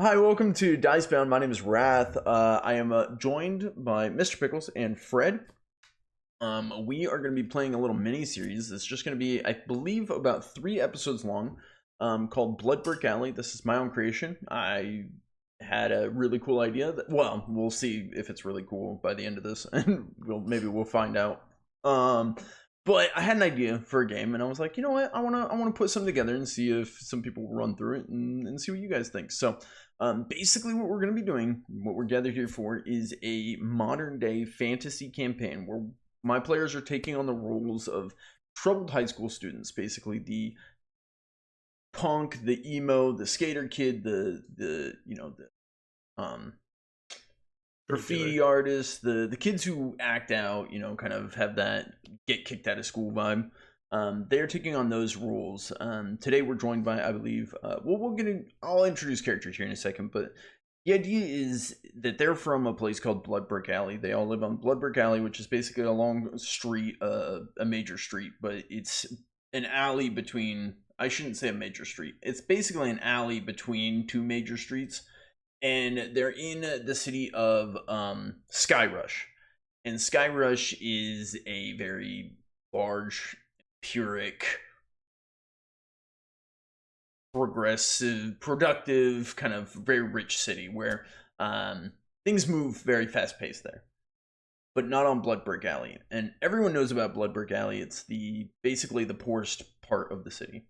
Hi, welcome to DiceBound. My name is Wrath. I am joined by Mr. Pickles and Fred. We are going to be playing a little mini series. It's just going to be, I believe, about 3 episodes long, called Bloodbrick Alley. This is my own creation. I had a really cool idea. Well, we'll see if it's really cool by the end of this, and maybe we'll find out. But I had an idea for a game, and I was like, you know what? I wanna put something together and see if some people will run through it and see what you guys think. So, basically, what we're gonna be doing, what we're gathered here for, is a modern day fantasy campaign where my players are taking on the roles of troubled high school students, basically the punk, the emo, the skater kid, the um graffiti artists, the kids who act out, kind of have that get kicked out of school vibe. They're taking on those roles. Today we're joined by, I believe, I'll introduce characters here in a second, but the idea is that they're from a place called Bloodbrick Alley. They all live on Bloodbrick Alley, which is basically a long street, a major street, but it's an alley between, I shouldn't say a major street. It's basically an alley between 2 major streets, and they're in the city of Skyrush. And Skyrush is a very large, Pyrrhic, progressive, productive, kind of very rich city where things move very fast paced there. But not on Bloodbrick Alley. And everyone knows about Bloodbrick Alley. It's basically the poorest part of the city.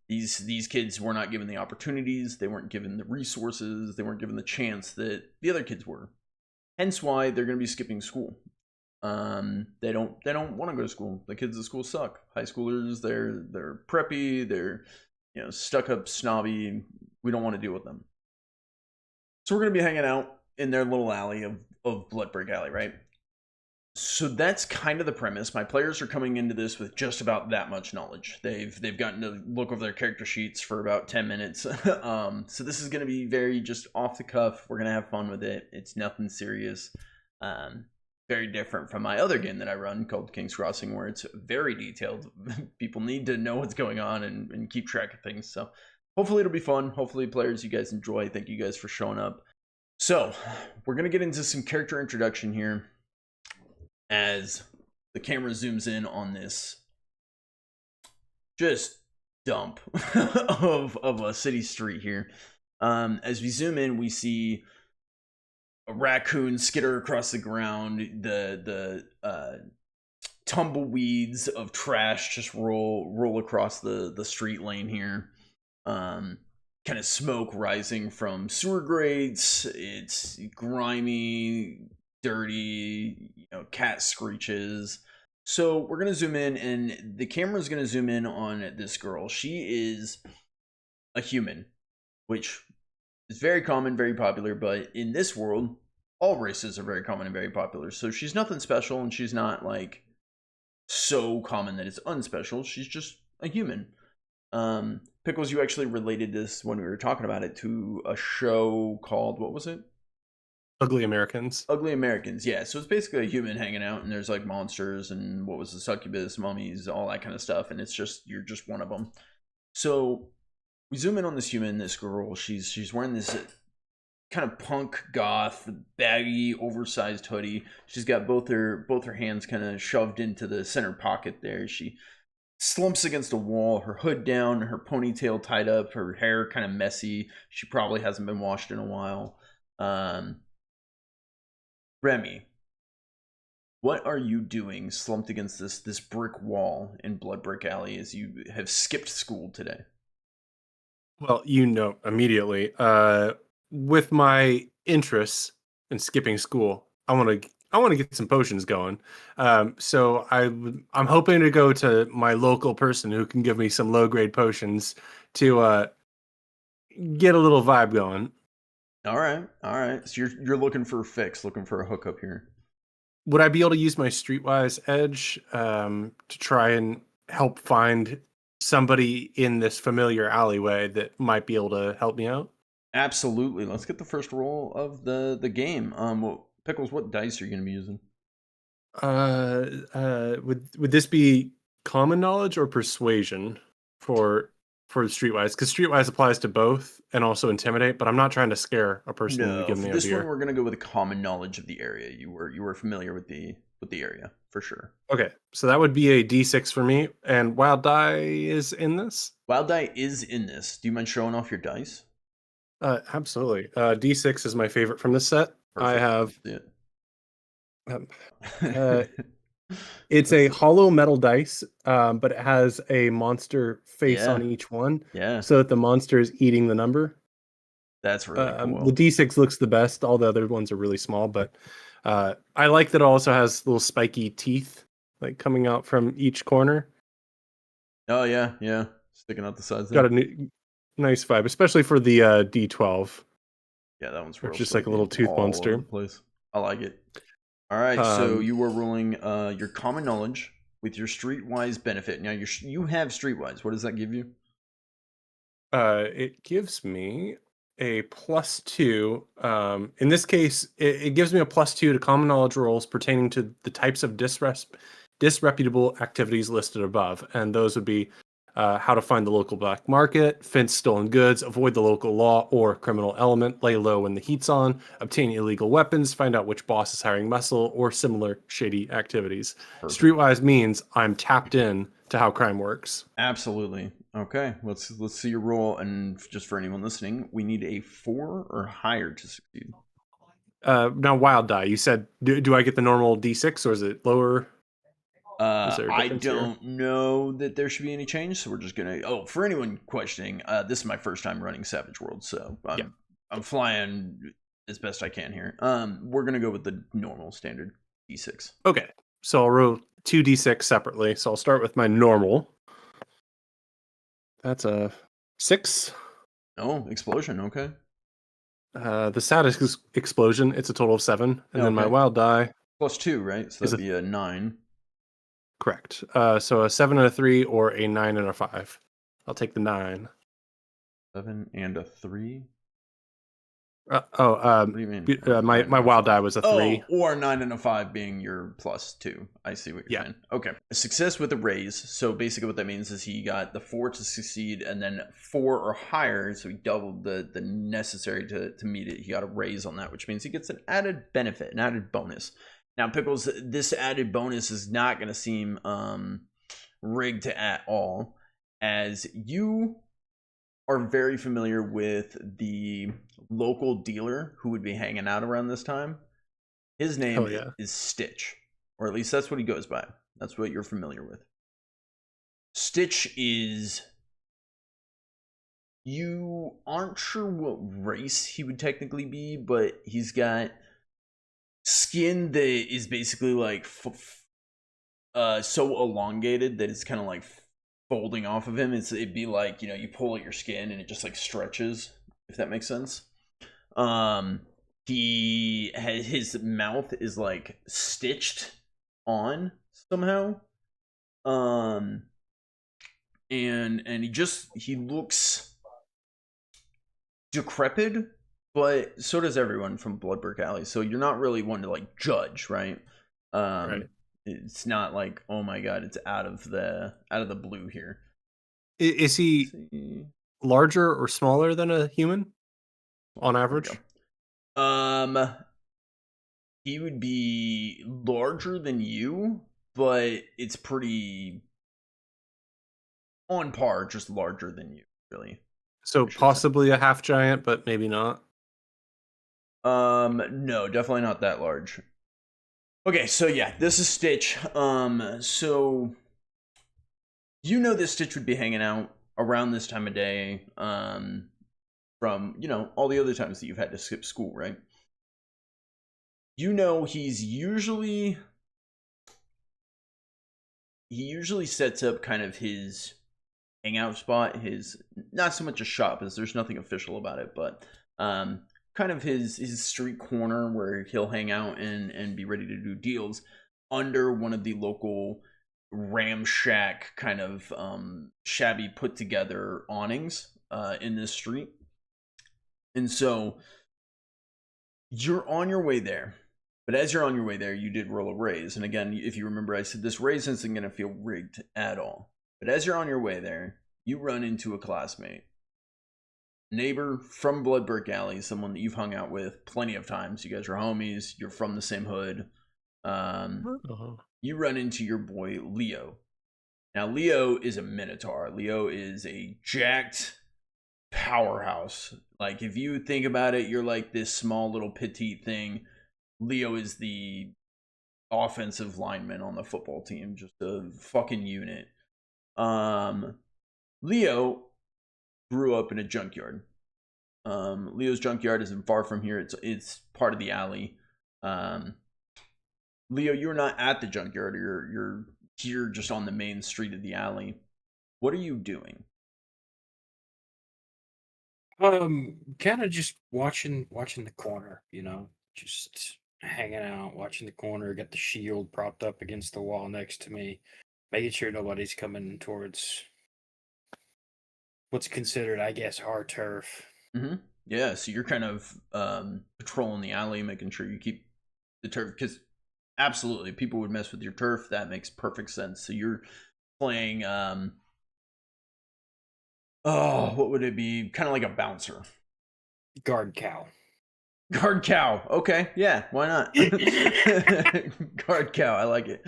These kids were not given the opportunities, they weren't given the resources, they weren't given the chance that the other kids were. Hence why they're going to be skipping school. They don't want to go to school. The kids at school suck. High schoolers, they're preppy, they're stuck up, snobby. We don't want to deal with them. So we're going to be hanging out in their little alley of Bloodbrick Alley, right? So that's kind of the premise. My players are coming into this with just about that much knowledge. They've gotten to look over their character sheets for about 10 minutes. So this is going to be very just off the cuff. We're going to have fun with it. It's nothing serious. Very different from my other game that I run called King's Crossing, where it's very detailed. People need to know what's going on and keep track of things. So hopefully it'll be fun. Hopefully players, you guys enjoy. Thank you guys for showing up. So we're going to get into some character introduction here as the camera zooms in on this just dump of a city street here. As we zoom in, we see a raccoon skitter across the ground. The tumbleweeds of trash just roll across the street lane here. Kind of smoke rising from sewer grates. It's grimy, dirty, cat screeches. So we're gonna zoom in, and the camera's gonna zoom in on this girl. She is a human, which is very common, very popular, but in this world, all races are very common and very popular. So she's nothing special, and she's not like so common that it's unspecial. She's just a human. Pickles, you actually related this when we were talking about it to a show called, what was it? Ugly Americans. Ugly Americans, yeah. So it's basically a human hanging out, and there's like monsters and what was the succubus, mummies, all that kind of stuff, and you're just one of them. So we zoom in on this human, this girl. She's wearing this kind of punk goth, baggy, oversized hoodie. She's got both her hands kind of shoved into the center pocket there. She slumps against a wall, her hood down, her ponytail tied up, her hair kind of messy. She probably hasn't been washed in a while. Remy, what are you doing slumped against this brick wall in Bloodbrick Alley as you have skipped school today? Well, immediately. With my interests in skipping school, I want to get some potions going. So I'm hoping to go to my local person who can give me some low grade potions to get a little vibe going. All right. So you're looking for a fix, looking for a hookup here. Would I be able to use my streetwise edge to try and help find somebody in this familiar alleyway that might be able to help me out? Absolutely. Let's get the first roll of the game. Pickles, what dice are you going to be using? Would this be common knowledge or persuasion for for Streetwise, because Streetwise applies to both and also Intimidate, but I'm not trying to scare a person into No, giving for me a this one beer. we're gonna go with a common knowledge of the area. You were familiar with the area for sure. Okay, so that would be a D6 for me, and Wild Die is in this? Wild die is in this. Do you mind showing off your dice? Absolutely. D6 is my favorite from this set. I Perfect. have... Let's see Um, uh, it. it's Let's a see. hollow metal dice, but it has a monster face on Yeah, each one, yeah, so that the monster is eating the number. that's really The cool. D6 looks the best. All the other ones are really small, but I like that it also has little spiky teeth like coming out from each corner. Oh yeah, yeah, sticking out the sides Got there. a nice vibe, especially for the D12, Yeah, that one's or real just like a spiky, little tooth all over monster. the place. I like it. All right, so Um, you were rolling your common knowledge with your streetwise benefit. Now you have streetwise. What does that give you? it gives me a +2. In this case, it gives me a +2 to common knowledge rolls pertaining to the types of disreputable activities listed above, and those would be how to find the local black market, fence stolen goods, avoid the local law or criminal element, lay low when the heat's on, obtain illegal weapons, find out which boss is hiring muscle, or similar shady activities. Perfect. Streetwise means I'm tapped in to how crime works. Absolutely. Okay, let's see your roll. And just for anyone listening, we need a 4 or higher to succeed. Now, Wild Die, you said, do I get the normal D6 or is it lower? Is there a I difference here? don't know that there should be any change, so we're just gonna. Oh, for anyone questioning, this is my first time running Savage World, so Yeah. I'm flying as best I can here. We're gonna go with the normal standard D6. Okay. So I'll roll 2d6 separately. So I'll start with my normal. That's a 6. Oh, explosion. Okay. The saddest explosion, it's a total of 7. And then my Okay. wild die +2, right? So is that'd a... be a 9. Correct. So a 7 and a 3 or a 9 and a 5. I'll take the 9. 7 and a 3. Uh, oh, What do you mean? Oh, my 9 and a wild 5. die was a 3. Oh, or 9 and a 5 being your +2. I see what you're Yeah. saying. Okay. A success with a raise. So basically what that means is he got the 4 to succeed and then 4 or higher. So he doubled the necessary to meet it. He got a raise on that, which means he gets an added benefit, an added bonus. Now, Pickles, this added bonus is not going to seem rigged at all, as you are very familiar with the local dealer who would be hanging out around this time. His name Hell yeah. is Stitch, or at least that's what he goes by. That's what you're familiar with. Stitch is... You aren't sure what race he would technically be, but he's got skin that is basically like so elongated that it's kind of like folding off of him. It'd be like, you pull at your skin and it just like stretches, if that makes sense. His mouth is like stitched on somehow. And he looks decrepit, but so does everyone from Bloodbrick Alley. So you're not really one to like judge, right? Right. It's not like, oh my god, it's out of the blue here. Is he larger or smaller than a human on average? He would be larger than you, but it's pretty on par, just larger than you, really. So possibly a half giant, but maybe not. No, definitely not that large. Okay, so yeah, this is Stitch. So this Stitch would be hanging out around this time of day, from all the other times that you've had to skip school, right? He usually sets up kind of his hangout spot, his, not so much a shop, as there's nothing official about it, but kind of his street corner where he'll hang out and be ready to do deals under one of the local ramshack kind of shabby put together awnings in this street. And so you're on your way there. But as you're on your way there, you did roll a raise. And again, if you remember, I said this raise isn't going to feel rigged at all. But as you're on your way there, you run into a classmate, neighbor from Bloodbrick Alley, someone that you've hung out with plenty of times. You guys are homies. You're from the same hood. Oh. You run into your boy Leo. Now, Leo is a minotaur. Leo is a jacked powerhouse. Like, if you think about it, you're like this small little petite thing. Leo is the offensive lineman on the football team, just a fucking unit. Leo grew up in a junkyard. Leo's junkyard isn't far from here. It's part of the alley. Leo, you're not at the junkyard. You're here just on the main street of the alley. What are you doing? Kind of just watching the corner, just hanging out, watching the corner, got the shield propped up against the wall next to me, making sure nobody's coming towards what's considered, I guess, our turf. Mm-hmm. Yeah, so you're kind of patrolling the alley, making sure you keep the turf, because absolutely people would mess with your turf. That makes perfect sense. So you're playing what would it be? Kind of like a bouncer. Guard cow. Guard cow. Okay, yeah, why not? Guard cow. I like it.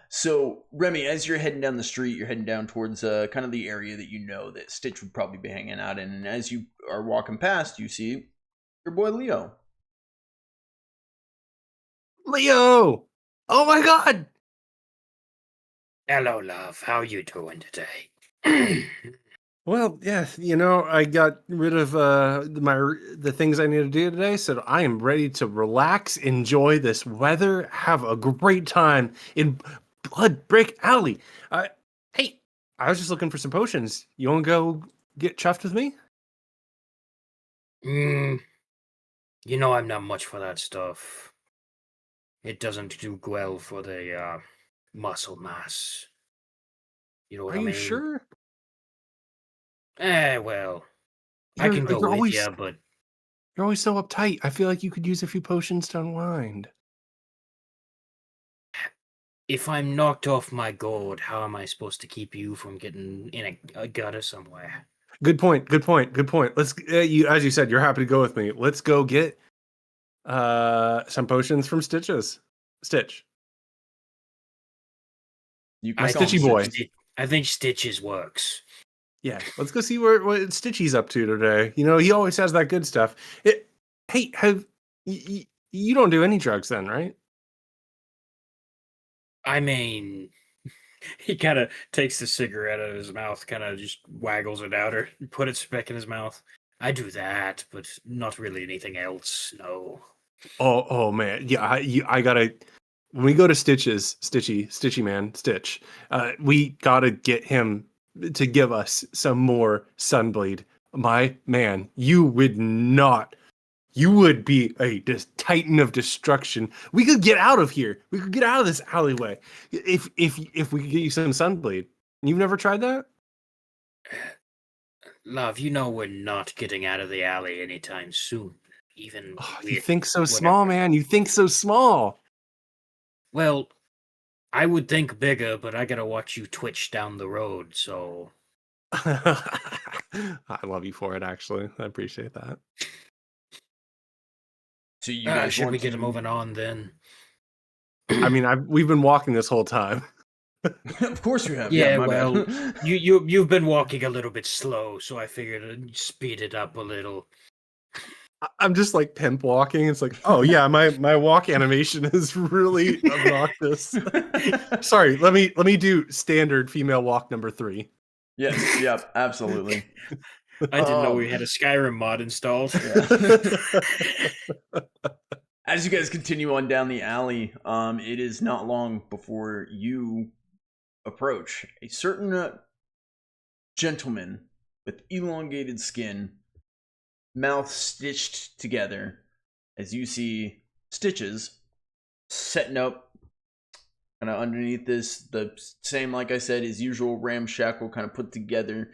So Remy, as you're heading down the street, you're heading down towards kind of the area that you know that Stitch would probably be hanging out in, and as you are walking past, you see your boy Leo. Leo! Oh my god! Hello, love. How you doing today? Well, yeah, I got rid of the things I need to do today, so I am ready to relax, enjoy this weather, have a great time in Bloodbrick Alley. Hey, I was just looking for some potions. You want to go get chuffed with me? I'm not much for that stuff. It doesn't do well for the muscle mass. You know what Are I you mean? sure? Well, I can go with you, but you're always so uptight. I feel like you could use a few potions to unwind. if I'm knocked off my gourd, how am I supposed to keep you from getting in a gutter somewhere? Good point. Let's as you said, you're happy to go with me. Let's go get some potions from Stitch. You I can Stitchy boy. I think Stitches works. Yeah, let's go see what Stitchy's up to today. He always has that good stuff. Hey, you don't do any drugs then, right? I mean, he kind of takes the cigarette out of his mouth, kind of just waggles it out or put it back in his mouth. I do that, but not really anything else. No. Oh man, yeah. I gotta. When we go to Stitchy man, Stitch. We gotta get him to give us some more Sunbleed. My man, you would not. You would be a titan of destruction. We could get out of here. We could get out of this alleyway if we could get you some Sunbleed. You've never tried that? Love, we're not getting out of the alley anytime soon. Even you think so small, man. You think so small. Well, I would think bigger, but I gotta watch you twitch down the road, so. I love you for it, actually. I appreciate that. So you guys should we get moving on then? I mean, we've been walking this whole time. Of course you have. Yeah, my well, bad. you've been walking a little bit slow, so I figured I'd speed it up a little. I'm just like pimp walking. It's like, oh yeah, my walk animation is really obnoxious. Sorry, let me do standard female walk number 3. Yes, yep, absolutely. I didn't know we had a Skyrim mod installed. Yeah. As you guys continue on down the alley, it is not long before you approach a certain gentleman with elongated skin, mouth stitched together, as you see Stitches setting up kind of underneath this, the same, like I said, his usual ramshackle kind of put together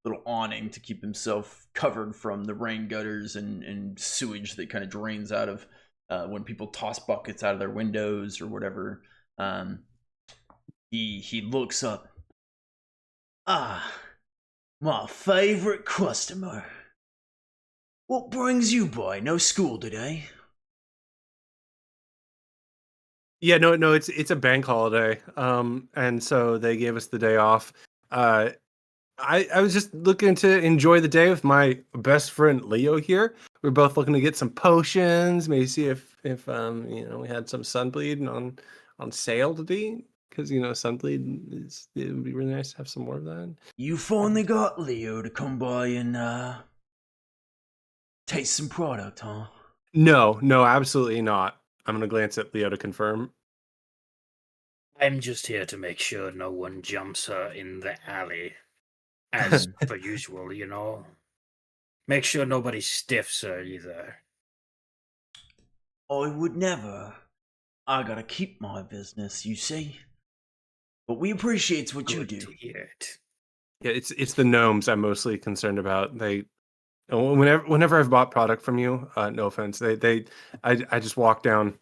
little awning to keep himself covered from the rain gutters and sewage that kind of drains out of when people toss buckets out of their windows or whatever. He looks up. Ah, my favorite customer. What brings you by? No school today? Yeah, no, it's a bank holiday. And so they gave us the day off. Uh, I was just looking to enjoy the day with my best friend Leo here. We're both looking to get some potions, maybe see if we had some Sunbleed on sale today, because Sunbleed it would be really nice to have some more of that. You finally got Leo to come by and taste some product, huh? No, absolutely not. I'm gonna glance at Leo to confirm. I'm just here to make sure no one jumps her in the alley, as per usual, you know. Make sure nobody stiffs her either. I would never. I gotta keep my business, you see. But we appreciate what you Good do. to hear it. Yeah, it's the gnomes I'm mostly concerned about. Whenever I've bought product from you, no offense, I just walk down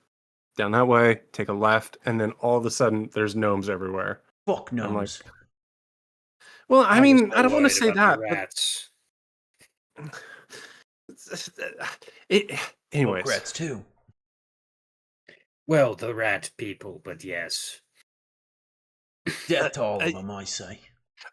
that way, take a left, and then all of a sudden there's gnomes everywhere. Fuck I'm like, gnomes. well, I I was mean, I more don't want to worried say about the that, but rats. it, Fuck anyways. rats too. Well, the rat people, but yes. Death to all of I, them, I say.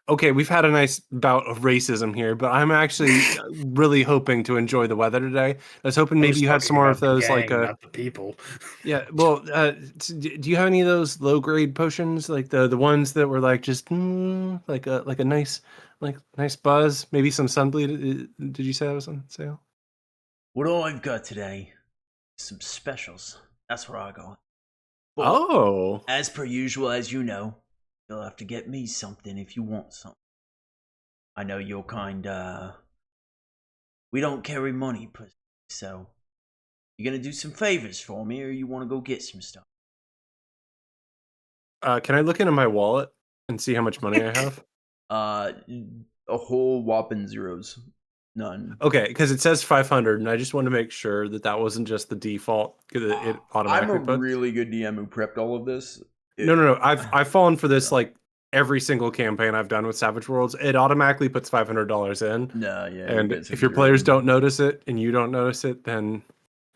okay, we've had a nice bout of racism here, but I'm actually really hoping to enjoy the weather today. I was hoping I maybe was you had some talking more of about the those, like gang, not the people. yeah. Well, do you have any of those low grade potions, like the ones that were like just like a nice buzz? Maybe some Sunbleed. Did you say that was on sale? What I've got today is some specials. That's what I got. But, Oh, as per usual, as you know, you'll have to get me something if you want something. I know you're we don't carry money, so you gonna do some favors for me, or you want to go get some stuff? can I look into my wallet and see how much money I have? Uh, a whole whopping zeros. None. Okay, because it says 500, and I just want to make sure that wasn't just the default. 'Cause it I'm a automatically puts. really good DM who prepped all of this. No. I've fallen for this like every single campaign I've done with Savage Worlds. It automatically puts $500 in, No, yeah, you and guys have if your players zeroed. don't notice it and you don't notice it, then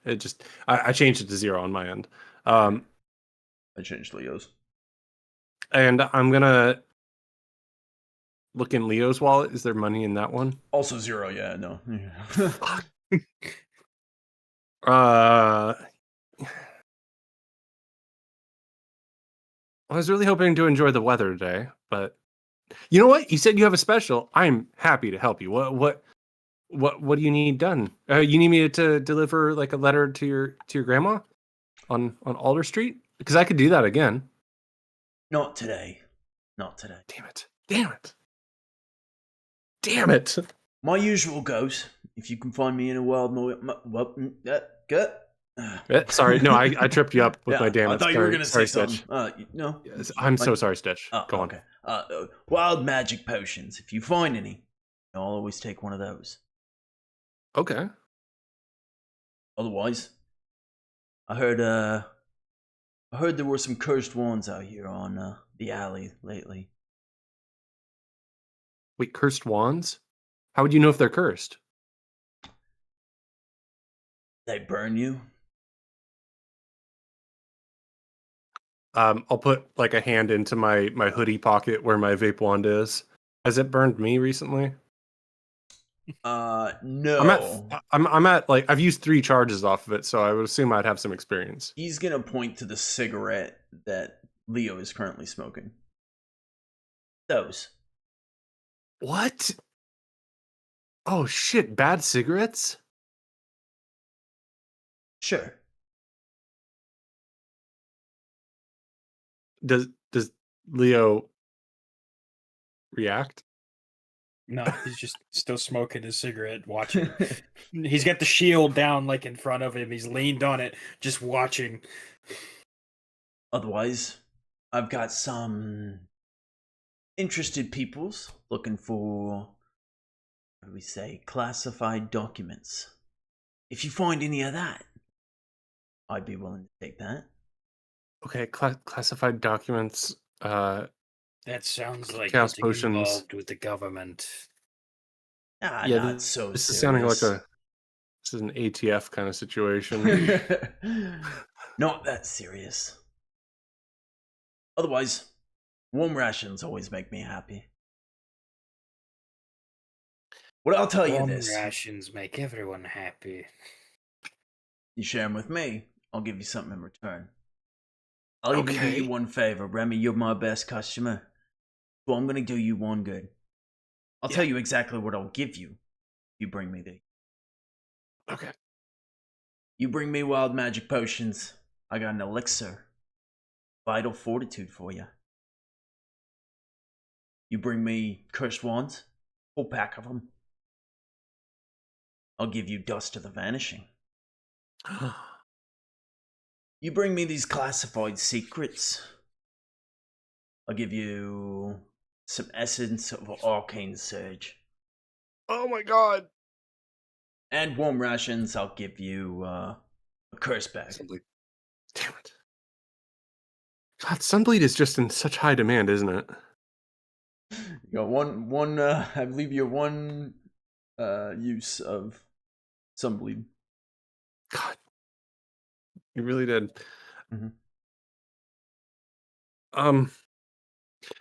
it just I changed it to 0 on my end. I changed Leo's. And I'm gonna look in Leo's wallet. Is there money in that one? Also 0, yeah, no. Fuck. Uh, I was really hoping to enjoy the weather today, but you know what? You said you have a special. I'm happy to help you. What do you need done? You need me to deliver like a letter to your grandma on Alder Street? Because I could do that again. Not today. Not today. Damn it. Damn it. Damn it. My usual goes. If you can find me in a world good. Sorry, no, I tripped you up with Yeah, my damn I it. thought you were gonna say Stitch. something. No. Yes, I'm so sorry, Stitch. Oh, Go on. okay. Wild magic potions. If you find any, I'll always take one of those. Okay. Otherwise, I heard there were some cursed ones out here on the alley lately. Wait, cursed wands? How would you know if they're cursed? They burn you. I'll put like a hand into my hoodie pocket where my vape wand is. Has it burned me recently? No. I'm at like I've used 3 charges off of it, so I would assume I'd have some experience. He's gonna point to the cigarette that Leo is currently smoking. Those. What? Oh shit, bad cigarettes? Sure. Does Leo react? No, he's just still smoking his cigarette, watching. He's got the shield down like in front of him. He's leaned on it, just watching. Otherwise, I've got some interested peoples looking for, what do we say, classified documents. If you find any of that, I'd be willing to take that. Okay, classified documents. That sounds like Chaos getting potions. involved with the government. Ah, Yeah, nah, it's so this is serious. sounding like this is an ATF kind of situation. Not that serious. Otherwise, warm rations always make me happy. Well, I'll tell you Warm this. rations make everyone happy. You share them with me, I'll give you something in return. I'll even do Okay. you one favor. Remy, you're my best customer. So I'm going to do you one good. I'll tell you exactly what I'll give you if you bring me these. Okay. You bring me wild magic potions. I got an elixir. Vital fortitude for you. You bring me cursed wands. Full pack of them. I'll give you dust of the vanishing. You bring me these classified secrets. I'll give you some essence of arcane surge. Oh my god. And warm rations, I'll give you a curse bag. Sunbleed. Damn it. God, Sunbleed is just in such high demand, isn't it? You got one I believe you have one use of Sunbleed. God. You really did. Mhm.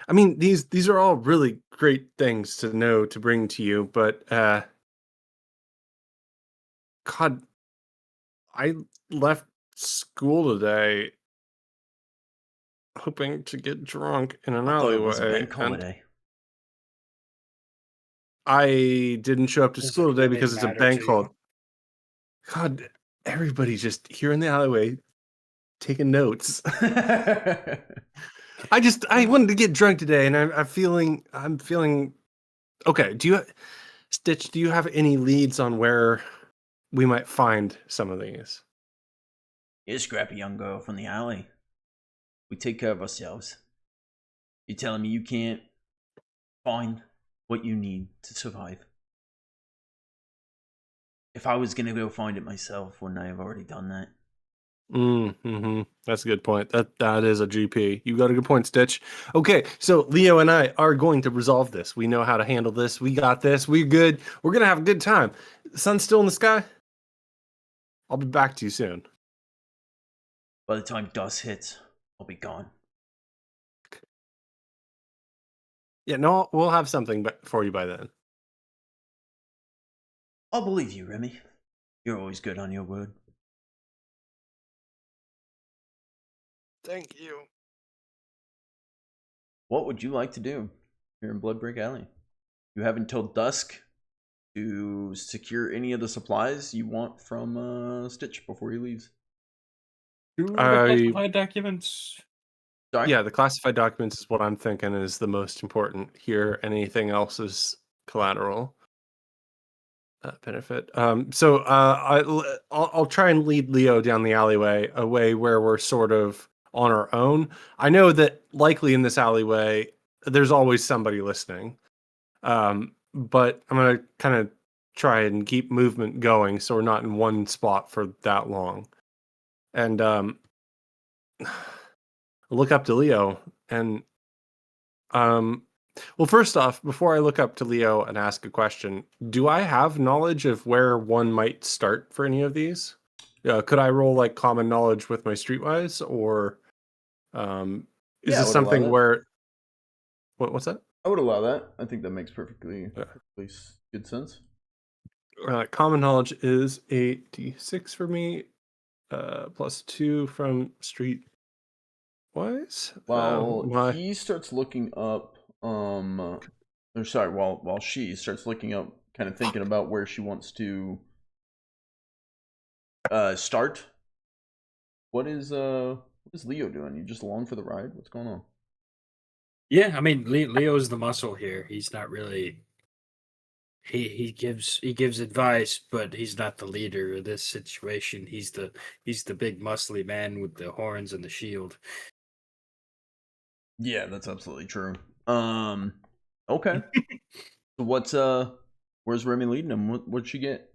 I mean, these are all really great things to know to bring to you, but God, I left school today hoping to get drunk in an I thought it was a alleyway, bank and holiday. I didn't show up to Does school it today really because it's a matter bank to holiday. you? God, everybody's just here in the alleyway taking notes. I wanted to get drunk today, and I'm feeling okay. Stitch, do you have any leads on where we might find some of these? You're a scrappy young girl from the alley. We take care of ourselves. You're telling me you can't find what you need to survive? If I was gonna go find it myself, wouldn't I have already done that? That's a good point. That is a GP. You got a good point, Stitch. Okay, so Leo and I are going to resolve this. We know how to handle this. We got this. We're good. We're gonna have a good time. The sun's still in the sky. I'll be back to you soon. By the time dusk hits, I'll be gone. Yeah, no, we'll have something for you by then. I'll believe you, Remy. You're always good on your word. Thank you. What would you like to do here in Bloodbrick Alley? You have until dusk to secure any of the supplies you want from Stitch before he leaves. Do the classified documents. Sorry? Yeah, the classified documents is what I'm thinking is the most important here. Anything else is collateral benefit. I'll try and lead Leo down the alleyway, a way where we're sort of on our own. I know that likely in this alleyway, there's always somebody listening. But I'm gonna kind of try and keep movement going, so we're not in one spot for that long. And look up to Leo, and well, first off, before I look up to Leo and ask a question, do I have knowledge of where one might start for any of these? Could I roll like common knowledge with my streetwise, or is Yeah, I this would allow something that. where what's that? I would allow that. I think that makes perfectly Yeah. good sense. Common knowledge is a d6 for me, +2 from streetwise. While he starts looking up, or sorry, while she starts looking up, kind of thinking about where she wants to start. What is Leo doing? You just along for the ride? What's going on? Yeah, I mean Leo's the muscle here. He's not really. He gives advice, but he's not the leader of this situation. He's the big muscly man with the horns and the shield. Yeah, that's absolutely true. Okay. So where's Remy leading him? What'd she get?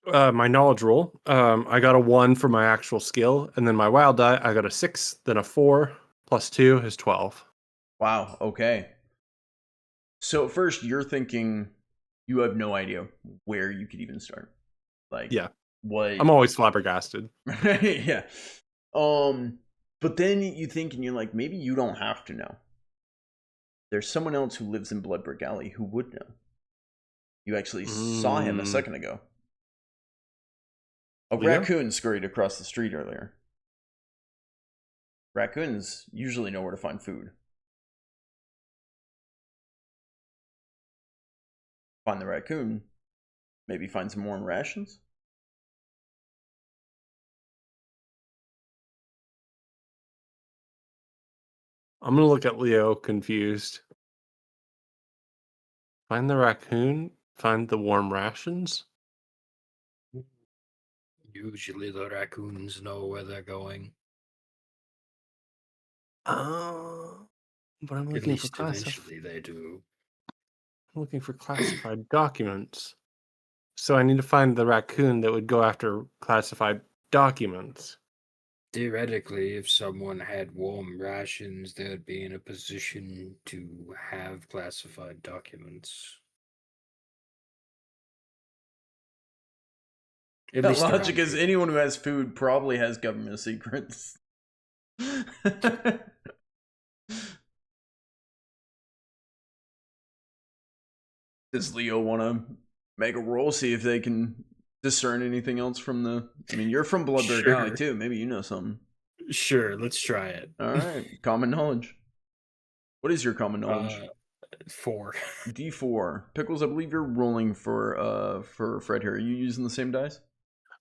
My knowledge roll. I got a 1 for my actual skill, and then my wild die, I got a 6, then a 4, +2 is 12. Wow. Okay. So at first you're thinking you have no idea where you could even start. Like Yeah. what? I'm always flabbergasted. Yeah. But then you think and you're like, maybe you don't have to know. There's someone else who lives in Bloodbrick Alley who would know. You actually saw him a second ago. A Leo? raccoon scurried across the street earlier. Raccoons usually know where to find food. Find the raccoon. Maybe find some warm rations. I'm gonna look at Leo confused. Find the raccoon. Find the warm rations. Usually the raccoons know where they're going. But I'm At looking for least eventually they do. I'm looking for classified documents. So I need to find the raccoon that would go after classified documents. Theoretically, if someone had warm rations, they'd be in a position to have classified documents. At The least logic around is here. anyone who has food probably has government secrets. Does Leo want to make a roll, see if they can discern anything else from the... I mean, you're from Bloodbrick Alley Sure. too. Maybe you know something. Sure, let's try it. All right. Common knowledge. What is your common knowledge? 4. D4. Pickles, I believe you're rolling for Fred here. Are you using the same dice?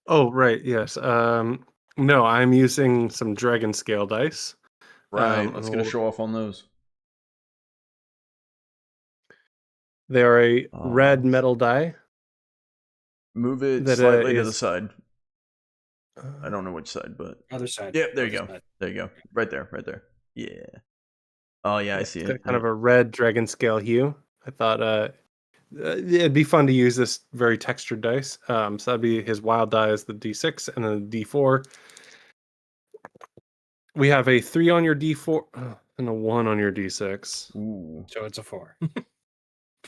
Oh, right, yes. No, I'm using some dragon scale dice. Right. Let's and get a show off on those. They are a red metal die. Move it That slightly to the is side. I don't know which side, but Other side. yep, there you Other go. side. There you go. Right there, right there. Yeah. Oh yeah, I see it's it. got kind of a red dragon scale hue. I thought it'd be fun to use this very textured dice. So that'd be his wild die is the D6 and then the D4. We have a 3 on your D4 and a 1 on your D6. Ooh. So it's a 4.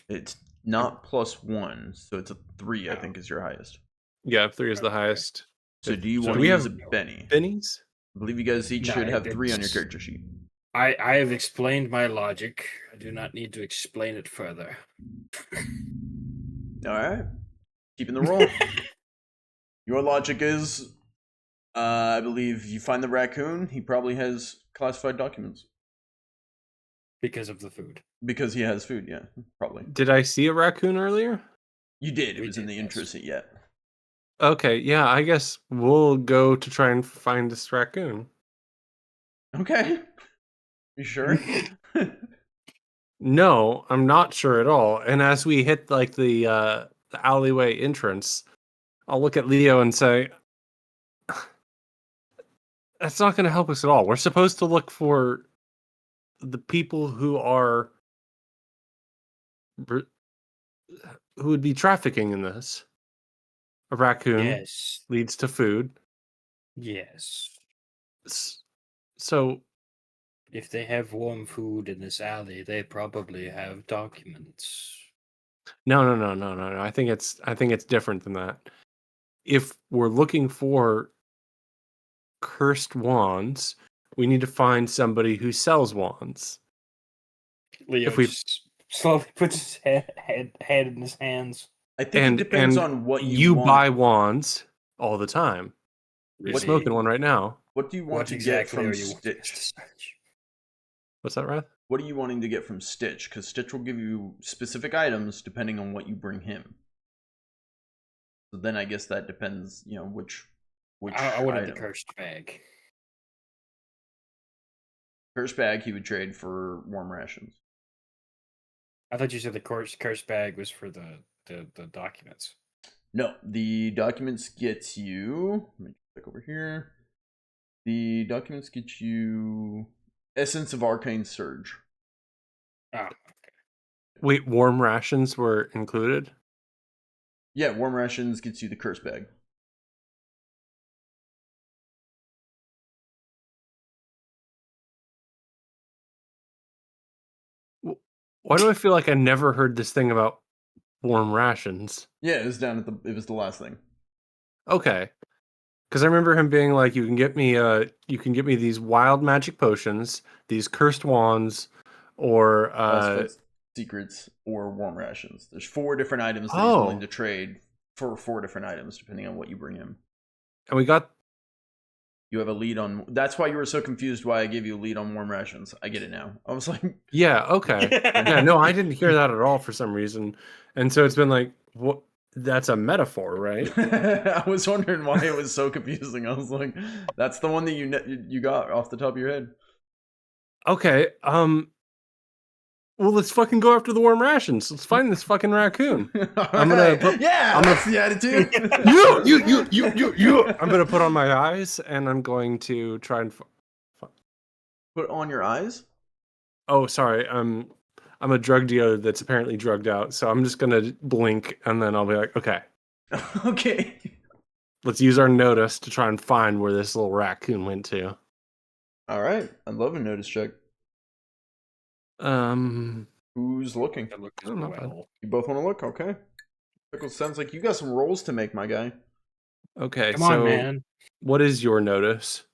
It's not +1, so it's a 3, I Oh. think is your highest. Yeah, 3 is the Okay. highest. So do you So want do to we use have a Benny? bennies? I believe you guys each No, should have 3 on your it's- character sheet. I have explained my logic. I do not need to explain it further. Alright. Keeping the roll. Your logic is I believe you find the raccoon, he probably has classified documents. Because of the food. Because he has food, yeah. Probably. Did I see a raccoon earlier? You did, it We was in did, the yes. intro seat, yeah. Okay, yeah, I guess we'll go to try and find this raccoon. Okay. You sure? No, I'm not sure at all. And as we hit like the alleyway entrance, I'll look at Leo and say, "That's not going to help us at all. We're supposed to look for the people who are who would be trafficking in this. A raccoon Yes. leads to food. Yes. So If they have warm food in this alley, they probably have documents. no. I think it's different than that. If we're looking for cursed wands, we need to find somebody who sells wands. Leo If we just slowly puts his head in his hands. I think it depends on what you want. buy wands all the time. You're Really? smoking one right now. What do you want What to exactly get from are you wanting us Stitch? to search? What's that, Wrath? What are you wanting to get from Stitch? Because Stitch will give you specific items depending on what you bring him. So then I guess that depends, you know, which I wanted item. the cursed bag. Cursed bag he would trade for warm rations. I thought you said the cursed bag was for the documents. No, the documents get you. Let me click over here. The documents get you Essence of Arcane Surge. Oh, Wait, warm rations were included? Yeah, warm rations gets you the curse bag. Why do I feel like I never heard this thing about warm rations? Yeah, it was down at it was the last thing. Okay. Because I remember him being like, you can get me these wild magic potions, these cursed wands, or Classified secrets or warm rations. There's 4 different items that he's willing to trade for 4 different items, depending on what you bring him. And we got. You have a lead on. That's why you were so confused why I gave you a lead on warm rations. I get it now. I was like, Yeah, okay. Yeah, no, I didn't hear that at all for some reason. And so it's been like, what? That's a metaphor, right? I was wondering why it was so confusing. I was like, that's the one that you got off the top of your head. Okay. Well, let's fucking go after the warm rations. Let's find this fucking raccoon. I'm gonna put, that's the attitude. you. I'm gonna put on my eyes and I'm going to try and. Put on your eyes. Oh, sorry. I'm a drug dealer that's apparently drugged out, so I'm just gonna blink and then I'll be like, okay. Okay. Let's use our notice to try and find where this little raccoon went to. All right. I'd love a notice check. Who's looking? I look as Oh, not well. You both want to look? Okay. Pickles, sounds like you got some rolls to make, my guy. Okay, Come on, man. What is your notice?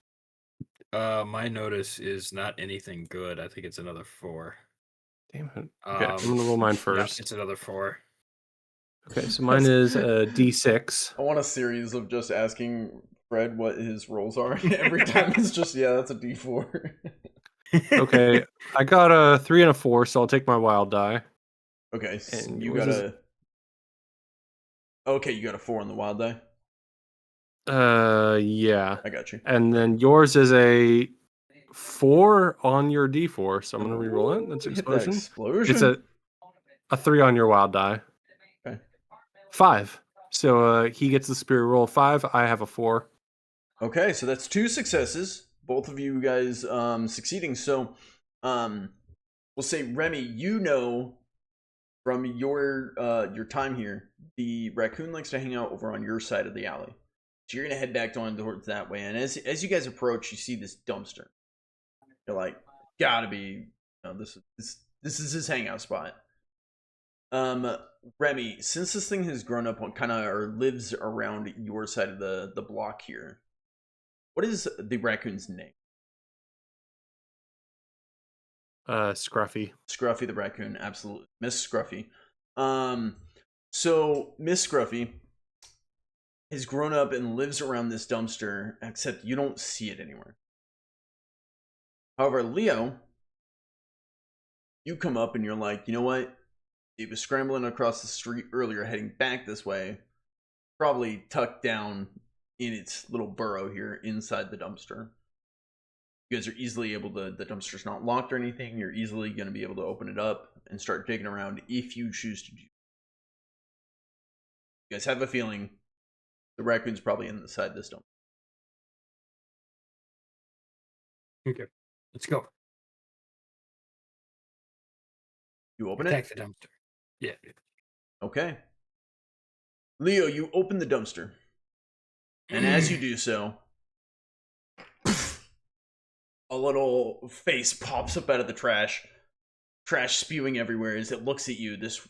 My notice is not anything good. I think it's another 4. Damn it. Okay, I'm gonna roll mine Yeah, first. it's another 4. Okay, so mine is a D6. I want a series of just asking Fred what his rolls are. Every time it's just, yeah, that's a D4. Okay, I got a 3 and a 4, so I'll take my wild die. Okay, so And you yours got is- a. Okay, you got a 4 on the wild die. Yeah. I got you. And then yours is a 4 on your D4, so I'm gonna re-roll it. That's Hit that explosion. explosion. It's a 3 on your wild die. Okay. 5. So he gets the spirit roll 5. I have a 4. Okay, so that's 2 successes. Both of you guys succeeding. So we'll say, Remy, you know from your time here, the raccoon likes to hang out over on your side of the alley. So you're gonna head back on towards that way. And as you guys approach, you see this dumpster. You're like, gotta be, this is his hangout spot. Remy, since this thing has grown up on kind of or lives around your side of the block here, what is the raccoon's name? Scruffy. Scruffy the raccoon, absolutely. Miss Scruffy. So Miss Scruffy has grown up and lives around this dumpster, except you don't see it anywhere. However, Leo, you come up and you're like, you know what? It was scrambling across the street earlier, heading back this way, probably tucked down in its little burrow here inside the dumpster. You guys are easily able to, the dumpster's not locked or anything, you're easily going to be able to open it up and start digging around if you choose to do. You guys have a feeling the raccoon's probably inside this dumpster. Okay, let's go. You open Attack it? the dumpster. Yeah. Okay. Leo, you open the dumpster. And as you do so, a little face pops up out of the trash spewing everywhere as it looks at you. This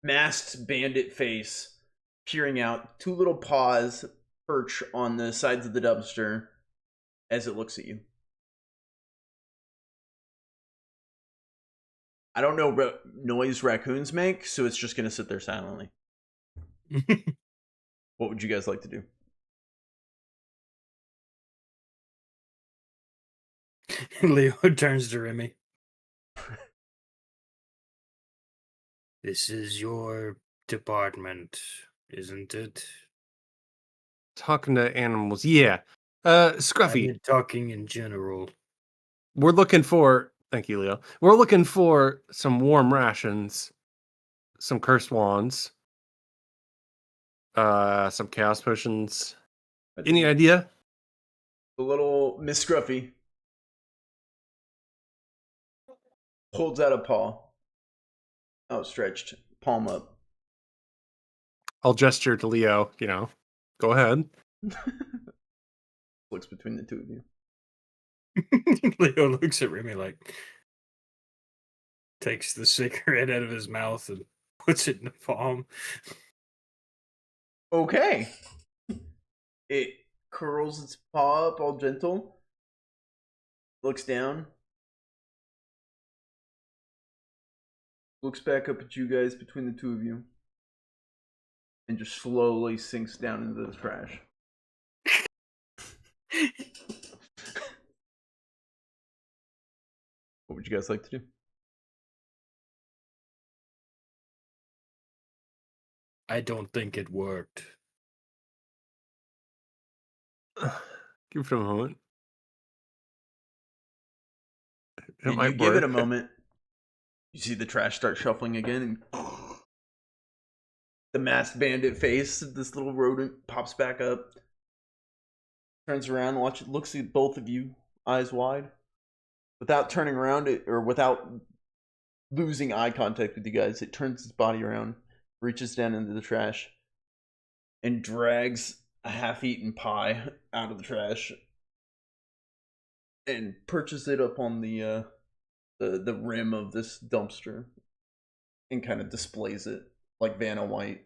masked bandit face peering out, 2 little paws perch on the sides of the dumpster as it looks at you. I don't know what noise raccoons make, so it's just going to sit there silently. What would you guys like to do? Leo turns to Remy. This is your department, isn't it? Talking to animals. Yeah. I Scruffy. mean, talking in general. We're looking for. Thank you, Leo. We're looking for some warm rations, some cursed wands, some chaos potions. Any idea? The little Miss Scruffy holds out a paw, outstretched, palm up. I'll gesture to Leo. Go ahead. Looks between the 2 of you. Leo looks at Remy like, Takes the cigarette out of his mouth and puts it in the palm. Okay. It curls its paw up all gentle. Looks down. Looks back up at you guys between the two of you. And just slowly sinks down into the trash. What would you guys like to do? I don't think it worked. Give it a moment. It And you might give it a work. moment. You see the trash start shuffling again, and the masked bandit face of this little rodent pops back up. Turns around, looks at both of you, eyes wide. Without turning around, or without losing eye contact with you guys, it turns its body around, reaches down into the trash, and drags a half-eaten pie out of the trash, and perches it up on the rim of this dumpster, and kind of displays it like Vanna White.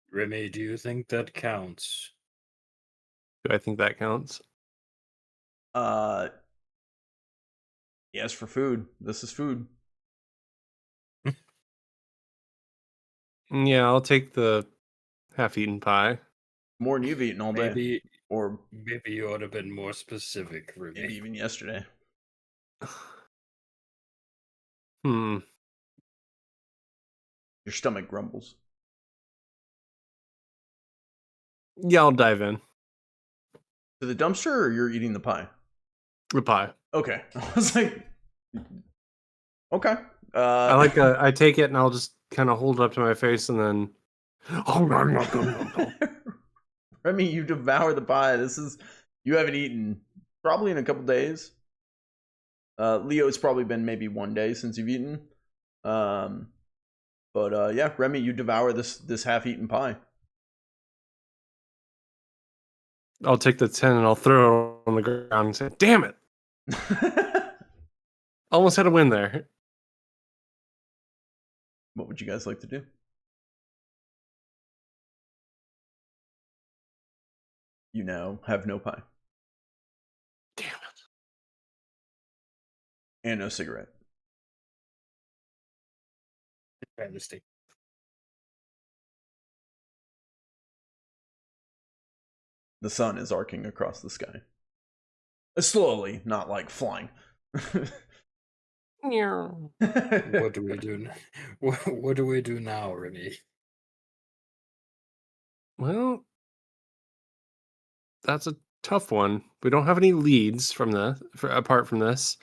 Remy, do you think that counts? Do I think that counts? Yes, for food. This is food. Yeah, I'll take the half-eaten pie. More than you've eaten all day. Maybe Or you ought to have been more specific, maybe Remy. even yesterday. Hmm. Your stomach grumbles. Yeah, I'll dive in. To the dumpster, or you're eating the pie? The pie. Okay. I was like, okay. I take it and I'll just kind of hold it up to my face and then. Remy, you devour the pie. You haven't eaten probably in a couple days. Leo, it's probably been maybe 1 day since you've eaten. But yeah, Remy, you devour this half-eaten pie. I'll take the 10 and I'll throw it on the ground and say, "Damn it! Almost had a win there." What would you guys like to do? You now have no pie. Damn it. And no cigarette. Fantastic. The sun is arcing across the sky. Slowly, not like flying. What do we do? What do we do now, Remy? Well, that's a tough one. We don't have any leads apart from this.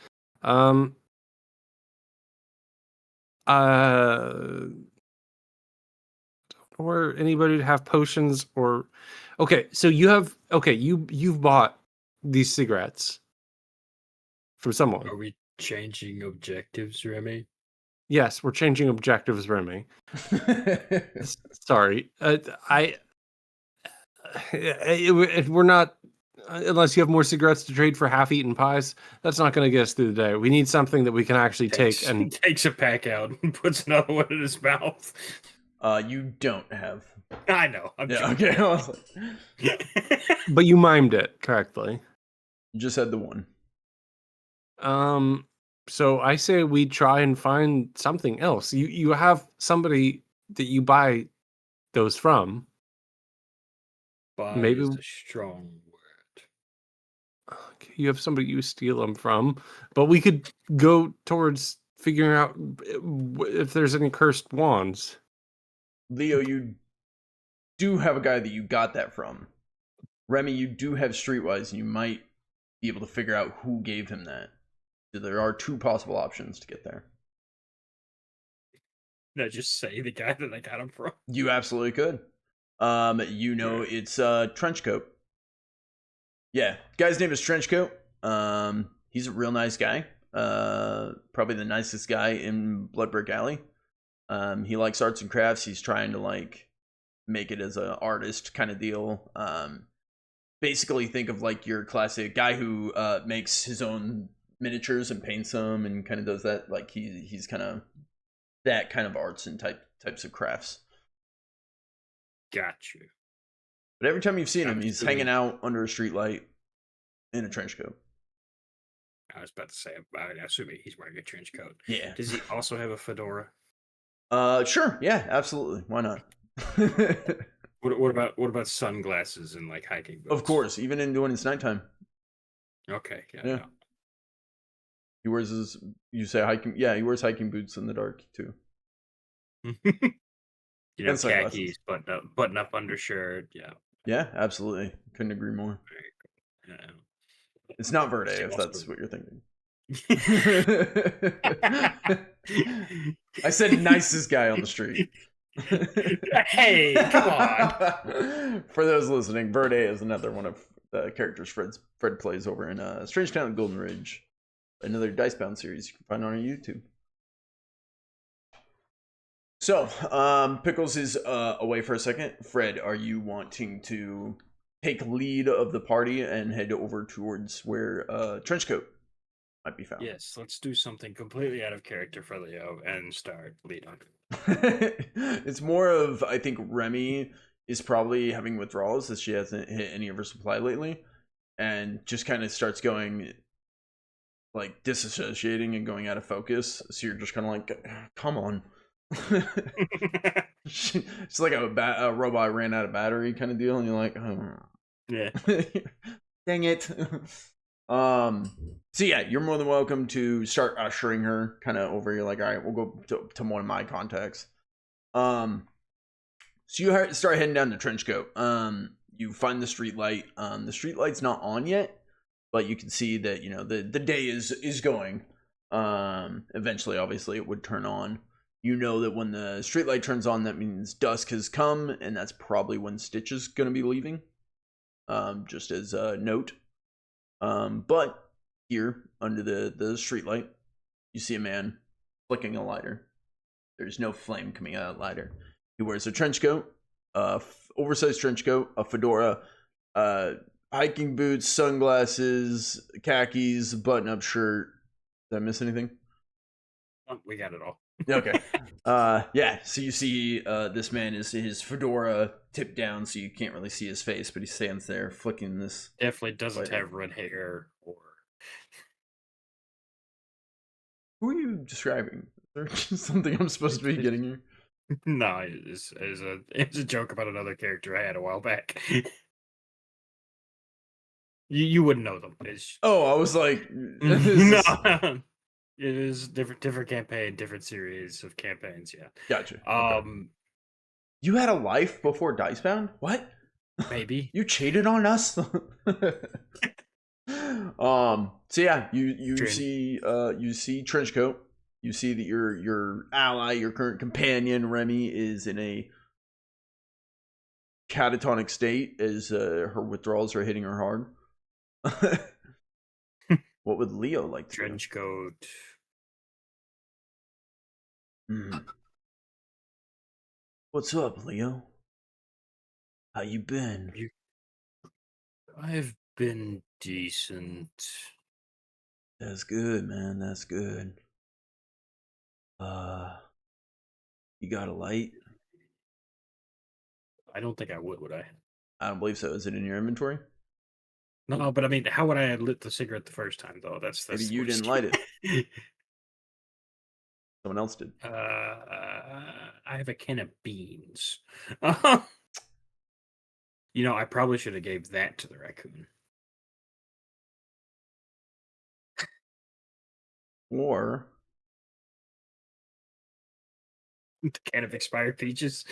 Or anybody to have potions or so you've bought these cigarettes from someone. Are we changing objectives, Remy? Yes, we're changing objectives, Remy. Sorry. We're not, unless you have more cigarettes to trade for half-eaten pies, that's not going to get us through the day. We need something that we can actually take and takes a pack out and puts another one in his mouth. You don't have. I know. Yeah, okay. I was like, but you mimed it correctly. you just had the one. So I say we try and find something else. You have somebody that you buy those from. Buy Maybe is a strong word. Okay, you have somebody you steal them from, but we could go towards figuring out if there's any cursed wands. Leo, you do have a guy that you got that from. Remy, you do have Streetwise, and you might be able to figure out who gave him that. So there are two possible options to get there. Did I just say the guy that I got him from? You absolutely could. It's Trenchcoat. Yeah, guy's name is Trenchcoat. He's a real nice guy. Probably the nicest guy in Bloodbrick Alley. He likes arts and crafts. He's trying to make it as an artist kind of deal. Basically, think of like your classic guy who makes his own miniatures and paints them and kind of does that. Like he's kind of that kind of arts and types of crafts. Got you. But every time you've seen him, he's Absolutely. hanging out under a streetlight in a trench coat. I was about to say, I assume he's wearing a trench coat. Yeah. Does he also have a fedora? Sure. Yeah, absolutely. Why not? What about sunglasses and like hiking boots? Of course, even when it's nighttime. Okay, yeah. Yeah. He wears his, you say hiking, yeah, he wears hiking boots in the dark too. You know, And sunglasses. khakis, button up undershirt. Yeah. Yeah, absolutely. Couldn't agree more. Yeah. It's not Verde, Still if that's also- what you're thinking. I said nicest guy on the street. Hey, come on. For those listening, Verde is another one of the characters Fred plays over in Strange Town of Golden Ridge. Another DiceBound series you can find on our YouTube. So, Pickles is away for a second. Fred, are you wanting to take lead of the party and head over towards where Trenchcoat might be found? Yes, let's do something completely out of character for Leo and start leading. It's more of, I think Remy is probably having withdrawals as she hasn't hit any of her supply lately, and just kind of starts going like disassociating and going out of focus. So you're just kind of like, come on. It's like a robot ran out of battery kind of deal, and you're like, oh. Yeah. Dang it. So yeah, you're more than welcome to start ushering her kind of over. You're like, all right, we'll go to one of my contacts. So you start heading down to Trenchcoat. You find the street light. The street light's not on yet, but you can see that, you know, the day is going. Eventually, obviously, it would turn on. You know that when the street light turns on, that means dusk has come, and that's probably when Stitch is going to be leaving. Just as a note. But here, under the street light, you see a man flicking a lighter. There's no flame coming out of the lighter. He wears a trench coat, oversized trench coat, a fedora, hiking boots, sunglasses, khakis, button-up shirt. Did I miss anything? Oh, we got it all. Okay. Yeah, so you see this man is his fedora tipped down so you can't really see his face, but he stands there flicking this. Definitely doesn't lighter. have red hair or. Who are you describing? Is there something I'm supposed to be getting here? No, it's a joke about another character I had a while back. You wouldn't know them. Oh, I was like, No. It is different campaign, different series of campaigns. Yeah. Gotcha. Okay. You had a life before DiceBound? What? Maybe. You cheated on us? So yeah, you see Trenchcoat. You see that your ally, your current companion, Remy, is in a catatonic state as her withdrawals are hitting her hard. What would Leo like to Trench coat. do? What's up, Leo? How you been? I've been decent. That's good, man. That's good. You got a light? I don't think I would I? I don't believe so. Is it in your inventory? No, but I mean, how would I have lit the cigarette the first time though? That's Maybe you what's didn't light it. stupid. Someone else did. I have a can of beans. You know, I probably should have gave that to the raccoon. Or The can of expired peaches.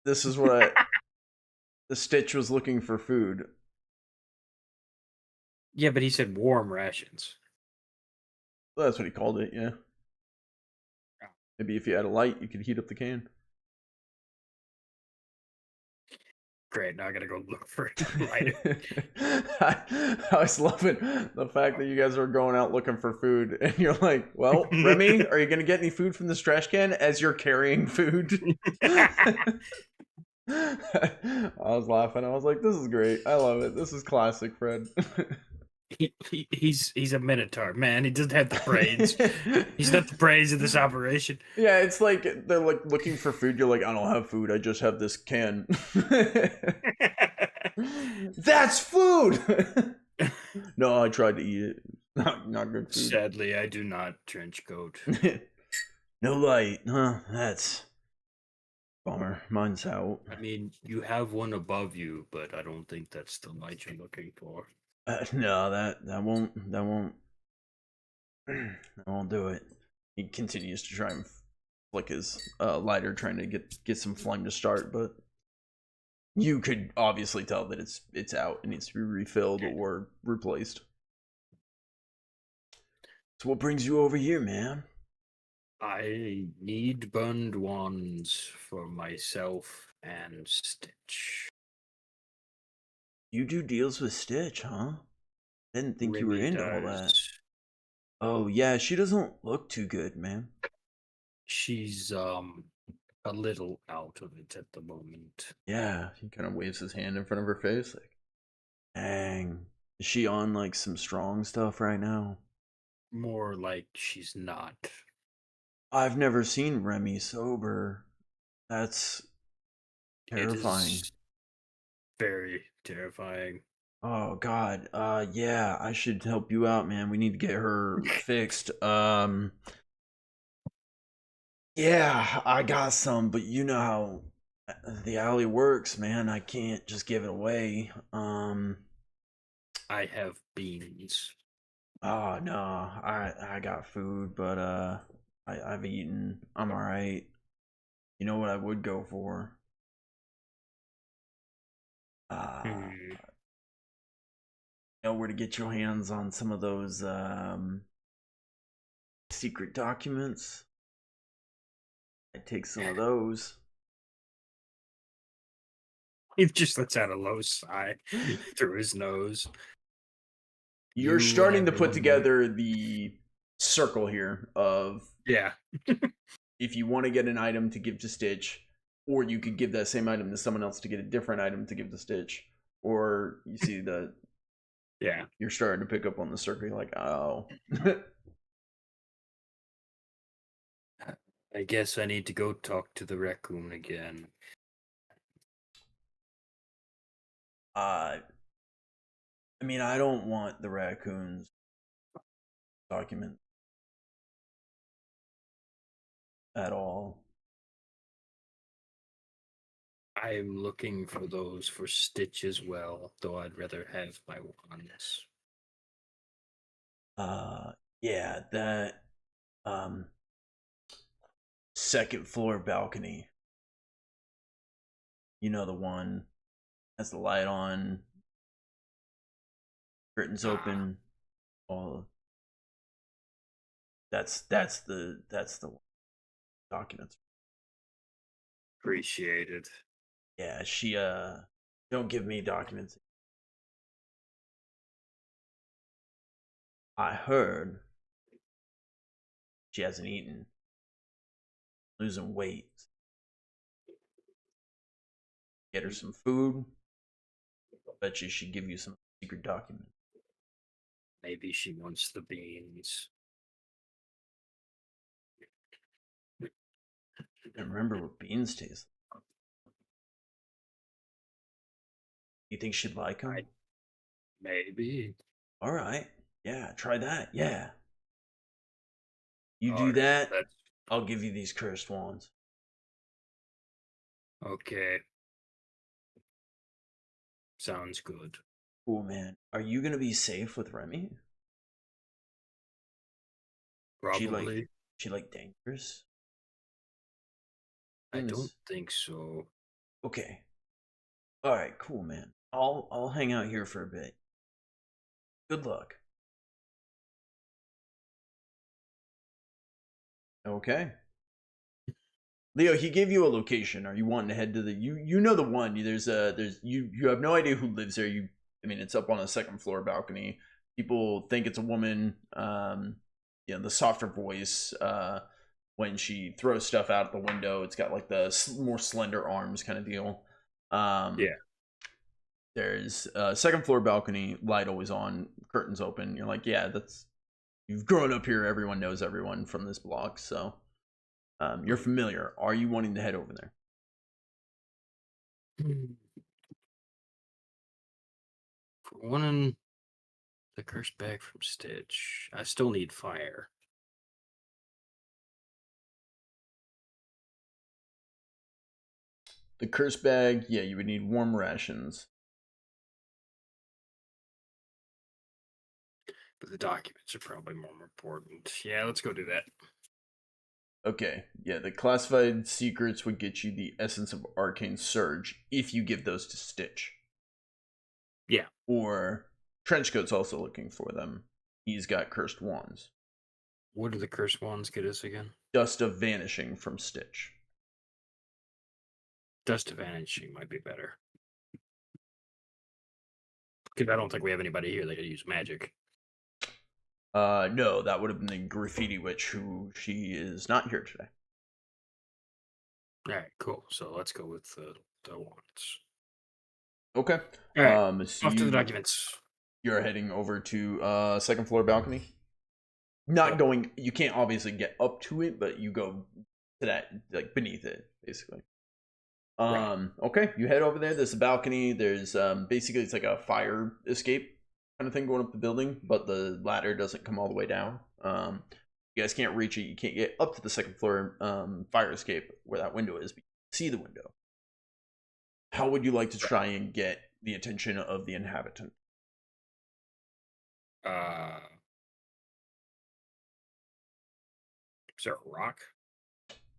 this is what the Stitch was looking for food. Yeah, but he said warm rations. Well, that's what he called it, yeah. Maybe if you had a light, you could heat up the can. Great, now I gotta go look for it. Right. I was loving the fact that you guys are going out looking for food, and you're like, "Well, Remy, are you gonna get any food from this trash can?" As you're carrying food. I was laughing. I was like, "This is great. I love it. This is classic, Fred." He's a minotaur, man. He doesn't have the brains. He's not the brains of this operation. Yeah, it's like they're like looking for food. You're like, "I don't have food. I just have this can." That's food. No, I tried to eat it. Not good food. Sadly, I do not trench coat. No light, huh? That's bummer. Mine's out. I mean, you have one above you, but I don't think that's the light you're looking for. No, that won't do it. He continues to try and flick his lighter, trying to get some flame to start, but you could obviously tell that it's out. It needs to be refilled or replaced. So what brings you over here, man? I need burned wands for myself and Stitch. You do deals with Stitch, huh? Didn't think you were Remy into all that. does. Oh yeah, she doesn't look too good, man. She's a little out of it at the moment. Yeah, he kind of waves his hand in front of her face, like, dang. Is she on like some strong stuff right now? More like she's not. I've never seen Remy sober. That's terrifying. It is very terrifying. Oh God. Yeah, I should help you out, man. We need to get her fixed. Yeah, I got some, but you know how the alley works, man. I can't just give it away. I have beans. Oh no, I got food, but I've eaten. I'm all right. You know what I would go for? Know where to get your hands on some of those secret documents. I'd take some of those. He just lets out a low sigh through his nose. You're starting to put together the circle here of yeah. if you want to get an item to give to Stitch, or you could give that same item to someone else to get a different item to give to Stitch, or you see the yeah, you're starting to pick up on the circle. You're like, oh. I guess I need to go talk to the raccoon again. I mean, I don't want the raccoon's document at all. I'm looking for those for Stitch as well, though I'd rather have my wands. Yeah, that second floor balcony. You know, the one has the light on, curtains open, all that's the documents. Appreciated. Yeah, she don't give me documents. I heard she hasn't eaten, losing weight. Get her some food. Bet you she'd give you some secret document. Maybe she wants the beans. I remember what beans taste like. You think she'd like them? Maybe. All right. Yeah, try that. Yeah. You do Alright, that, I'll give you these cursed wands. Okay. Sounds good. Cool, man. Are you gonna be safe with Remy? Probably. She like dangerous? I don't think so. Okay. All right, cool, man. I'll hang out here for a bit. Good luck. Okay. Leo, he gave you a location. Are you wanting to head to the you know the one? There's you have no idea who lives there. I mean it's up on a second floor balcony. People think it's a woman. The softer voice. When she throws stuff out the window, it's got like the more slender arms kind of deal. Yeah. There's a second floor balcony, light always on, curtains open. You're like, yeah, you've grown up here. Everyone knows everyone from this block, so. You're familiar. Are you wanting to head over there? For wanting the cursed bag from Stitch, I still need fire. The curse bag, yeah, you would need warm rations. But the documents are probably more important. Yeah, let's go do that. Okay, yeah, the classified secrets would get you the essence of arcane surge if you give those to Stitch. Yeah. Or Trenchcoat's also looking for them. He's got cursed wands. What do the cursed wands get us again? Dust of vanishing from Stitch. Dust of vanishing might be better. Because I don't think we have anybody here that could use magic. No, that would have been the graffiti witch who she is not here today. Alright, cool. So let's go with the wands. Okay. All right, So off to the documents. You're heading over to second floor balcony. Not going. You can't obviously get up to it, but you go to that, like beneath it, basically. Okay, you head over there. There's a balcony. There's basically it's like a fire escape kind of thing going up the building, but the ladder doesn't come all the way down. You guys can't reach it. You can't get up to the second floor fire escape where that window is, but you can see the window. How would you like to try and get the attention of the inhabitant? Is there a rock?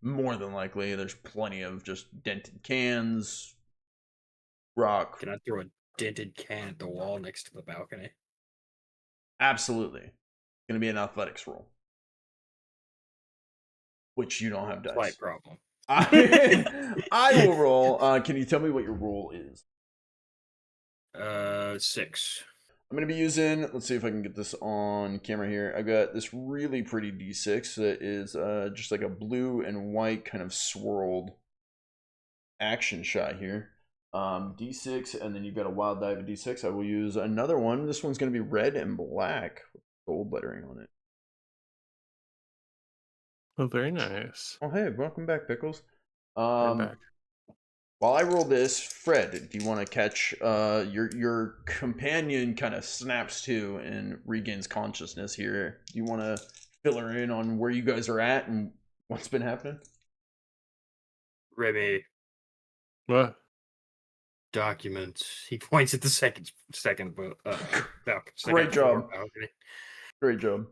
More than likely, there's plenty of just dented cans, rock. Can I throw a dented can at the wall next to the balcony? Absolutely. It's going to be an athletics roll. Which you don't have dice. Slight problem. I will roll. Can you tell me what your roll is? 6. I'm going to be using, let's see if I can get this on camera here. I've got this really pretty D6 that is just like a blue and white kind of swirled action shot here. D6, and then you've got a wild die of a D6. I will use another one. This one's going to be red and black with gold lettering on it. Oh, very nice. Oh, hey, welcome back, Pickles. I'm back. While I roll this, Fred, do you want to catch your companion kind of snaps to and regains consciousness here? Do you want to fill her in on where you guys are at and what's been happening? Remy. What? Documents. He points at the second Great job. Balcony. Great job.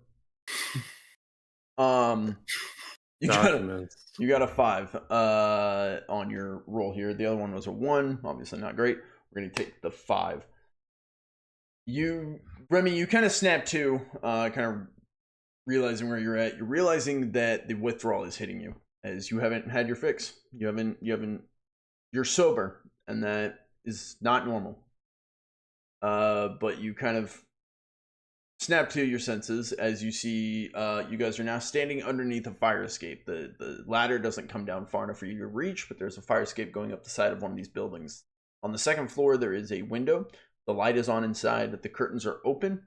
You got a 5 on your roll here. The other one was a 1. Obviously not great. We're gonna take the 5. Remy, you kind of snap to, kind of realizing where you're at. You're realizing that the withdrawal is hitting you, as you haven't had your fix. You're sober, and that is not normal. But you kind of snap to your senses as you see you guys are now standing underneath a fire escape. The ladder doesn't come down far enough for you to reach, but there's a fire escape going up the side of one of these buildings. On the second floor, there is a window. The light is on inside, the curtains are open,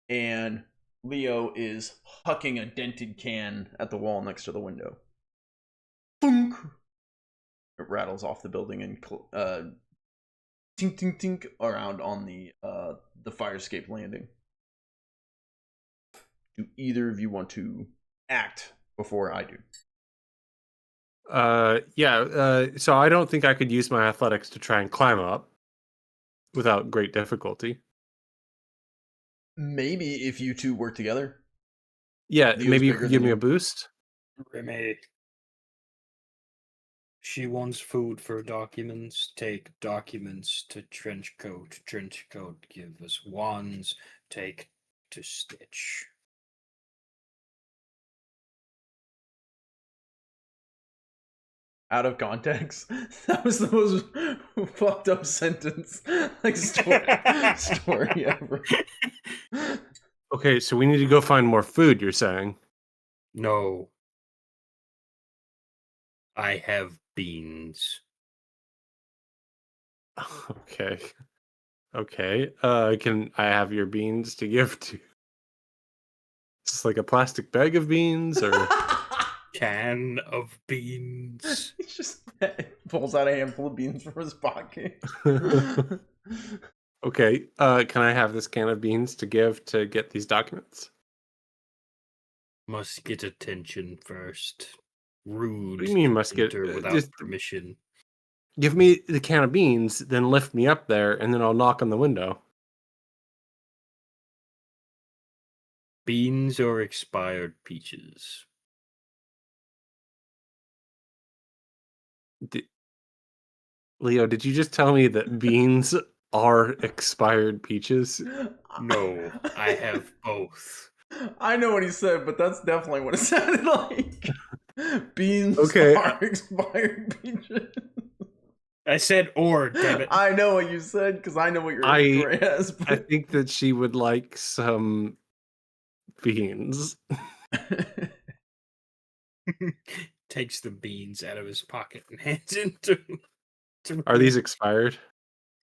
and Leo is hucking a dented can at the wall next to the window. Thunk! It rattles off the building and tink tink tink around on the fire escape landing. Do either of you want to act before I do? So I don't think I could use my athletics to try and climb up without great difficulty. Maybe if you two work together. Yeah, Leo's maybe you bigger could give than me you. a boost. Remy. She wants food for documents. Take documents to Trenchcoat. Trenchcoat give us wands. Take to Stitch. Out of context. That was the most fucked up sentence, like story ever. Okay, so we need to go find more food, you're saying? No. I have beans. Okay. Okay. Can I have your beans to give to? Is this like a plastic bag of beans or? Can of beans. He just pulls out a handful of beans from his pocket. Okay. Can I have this can of beans to give to get these documents? Must get attention first. Rude. What do you mean must get? Enter without Just permission. give me the can of beans, then lift me up there, and then I'll knock on the window. Beans or expired peaches? Leo, did you just tell me that beans are expired peaches? No, I have both. I know what he said, but that's definitely what it sounded like. Beans Okay. are expired peaches. I said or, damn it. I know what you said because I know what your story has. I think that she would like some beans. Takes the beans out of his pocket and hands it to Are these expired?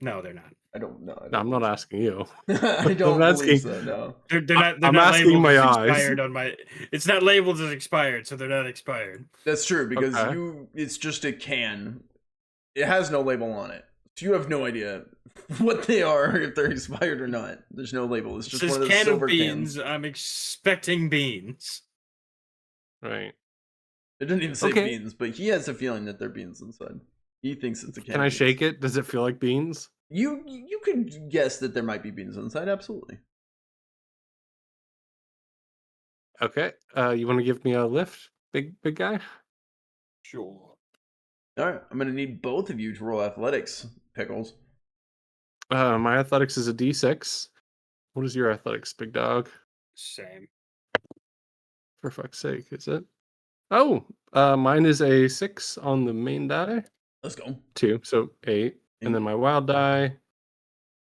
No, they're not. I don't know. No, I'm not asking you. I don't I'm believe asking- so, no. They're not. They're I'm not asking labeled my as eyes. expired on my. It's not labeled as expired, so they're not expired. That's true because Okay. it's just a can. It has no label on it. So you have no idea what they are, if they're expired or not. There's no label. It's It just says one of those can of silver beans. cans. I'm expecting beans. Right. It didn't even say Okay. beans, but he has a feeling that they're beans inside. He thinks it's a can. Can I shake it? Does it feel like beans? You could guess that there might be beans inside, absolutely. Okay. You want to give me a lift, big guy? Sure. Alright, I'm gonna need both of you to roll athletics, Pickles. My athletics is a D6. What is your athletics, big dog? Same. For fuck's sake, is it? Oh, mine is a 6 on the main die. Let's go. 2, so 8. And then my wild die,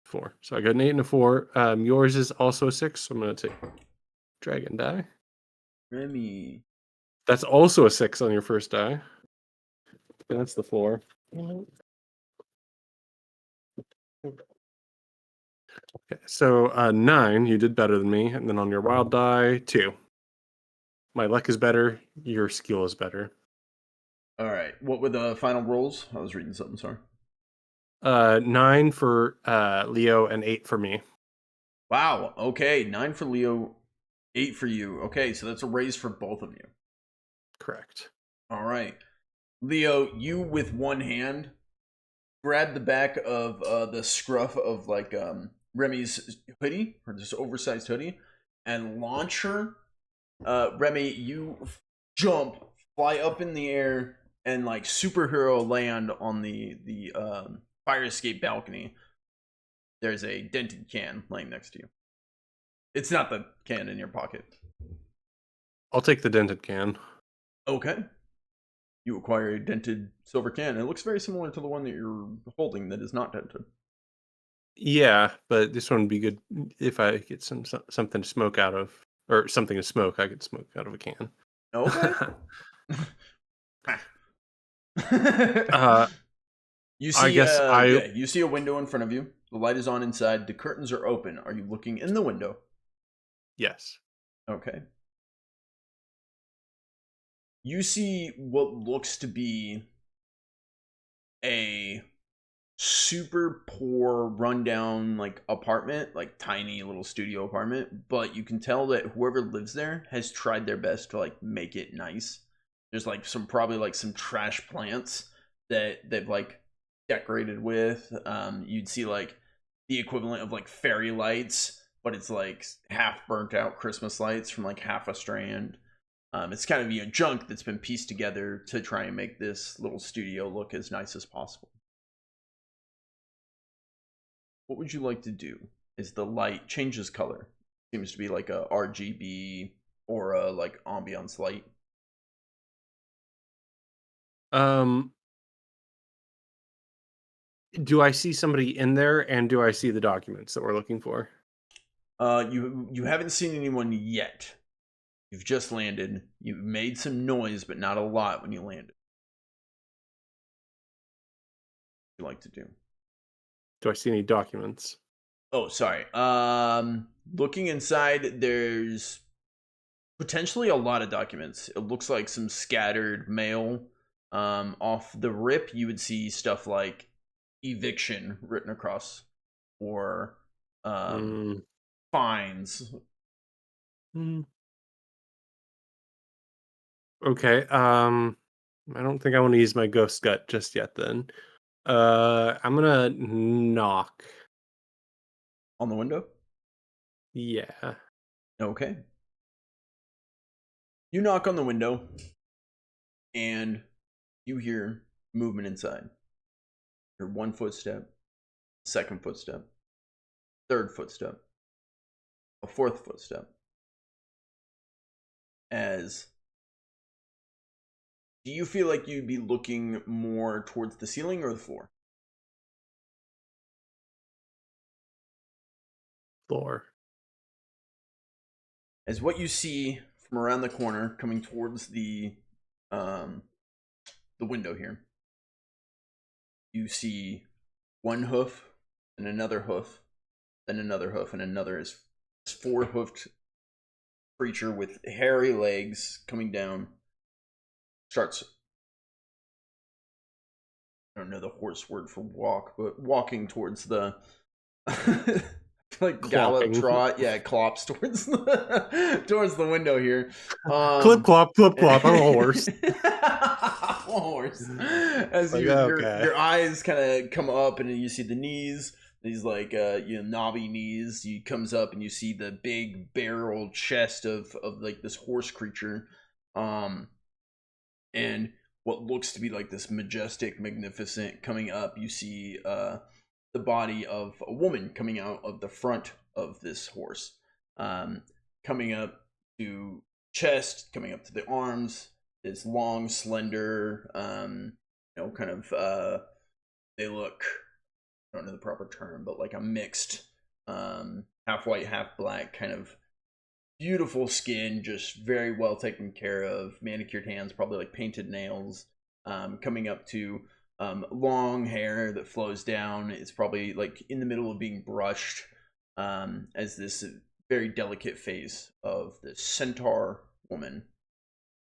4. So I got an 8 and a 4. Yours is also a 6, so I'm going to take dragon die. Remy. That's also a 6 on your first die. And that's the 4. Okay, so 9, you did better than me. And then on your wild die, 2. My luck is better. Your skill is better. Alright, what were the final rolls? I was reading something, sorry. 9 for Leo and 8 for me. Wow, okay. 9 for Leo, 8 for you. Okay, so that's a raise for both of you. Correct. Alright. Leo, you with one hand grab the back of the scruff of like Remy's hoodie, or this oversized hoodie, and launch her. Remy, you jump, fly up in the air, and like superhero land on the fire escape balcony. There's a dented can laying next to you. It's not the can in your pocket. I'll take the dented can. Okay. You acquire a dented silver can. It looks very similar to the one that you're holding that is not dented. Yeah, but this one would be good if I get something to smoke out of, or something to smoke. I could smoke out of a can. Okay. You see, I guess you see a window in front of you. The light is on inside. The curtains are open. Are you looking in the window? Yes. Okay. You see what looks to be a super poor, rundown, like apartment, like tiny little studio apartment. But you can tell that whoever lives there has tried their best to like make it nice. There's like probably like some trash plants that they've like decorated with. You'd see like the equivalent of like fairy lights, but it's like half burnt out Christmas lights from like half a strand. It's kind of junk that's been pieced together to try and make this little studio look as nice as possible. What would you like to do? Is the light changes color? Seems to be like a RGB or a like ambiance light. Um, do I see somebody in there, and do I see the documents that we're looking for? You haven't seen anyone yet. You've just landed. You made some noise, but not a lot when you landed. What you like to do? Do I see any documents? Oh, sorry. Looking inside, there's potentially a lot of documents. It looks like some scattered mail. Off the rip, you would see stuff like eviction written across, or Mm, fines. mm. Okay. I don't think I want to use my ghost gut just yet. Then, I'm gonna knock. On the window. Yeah. Okay. You knock on the window, and you hear movement inside. You hear one footstep, second footstep, third footstep, a fourth footstep. As do you feel like you'd be looking more towards the ceiling or the floor? Floor. As what you see from around the corner coming towards the window here, you see one hoof and another hoof, then another hoof and another. Is four-hoofed creature with hairy legs coming down. Starts, I don't know the horse word for walk, but walking towards the like gallop Clopping. trot, yeah, clops towards towards the window here. Clip clop, clip clop. I'm a horse. Horse. As Like, your okay. eyes kind of come up and you see the knees, these like knobby knees. You comes up and you see the big barrel chest of like this horse creature, and what looks to be like this majestic, magnificent coming up. You see the body of a woman coming out of the front of this horse, coming up to chest, coming up to the arms. This long, slender, kind of. They look, I don't know the proper term, but like a mixed, half white, half black kind of beautiful skin, just very well taken care of, manicured hands, probably like painted nails, coming up to long hair that flows down. It's probably like in the middle of being brushed, as this very delicate face of this centaur woman.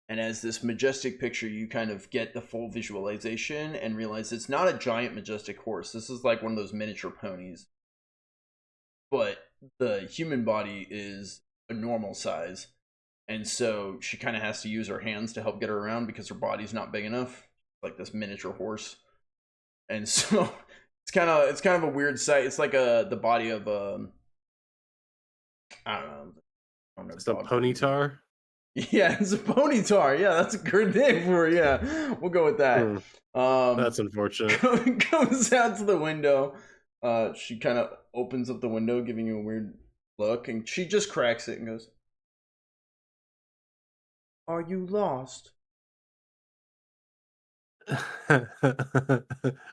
And as this majestic picture, you kind of get the full visualization and realize it's not a giant majestic horse. This is like one of those miniature ponies, but the human body is a normal size, and so she kind of has to use her hands to help get her around because her body's not big enough, like this miniature horse. And so it's kind of a weird sight. It's like the body of I don't know, I don't know It's a dog breed. ponytar. Yeah, it's a ponytar. Yeah, that's a good name for it. Yeah, we'll go with that. That's unfortunate. Comes out to the window. She kind of opens up the window, giving you a weird look, and she just cracks it and goes, "Are you lost?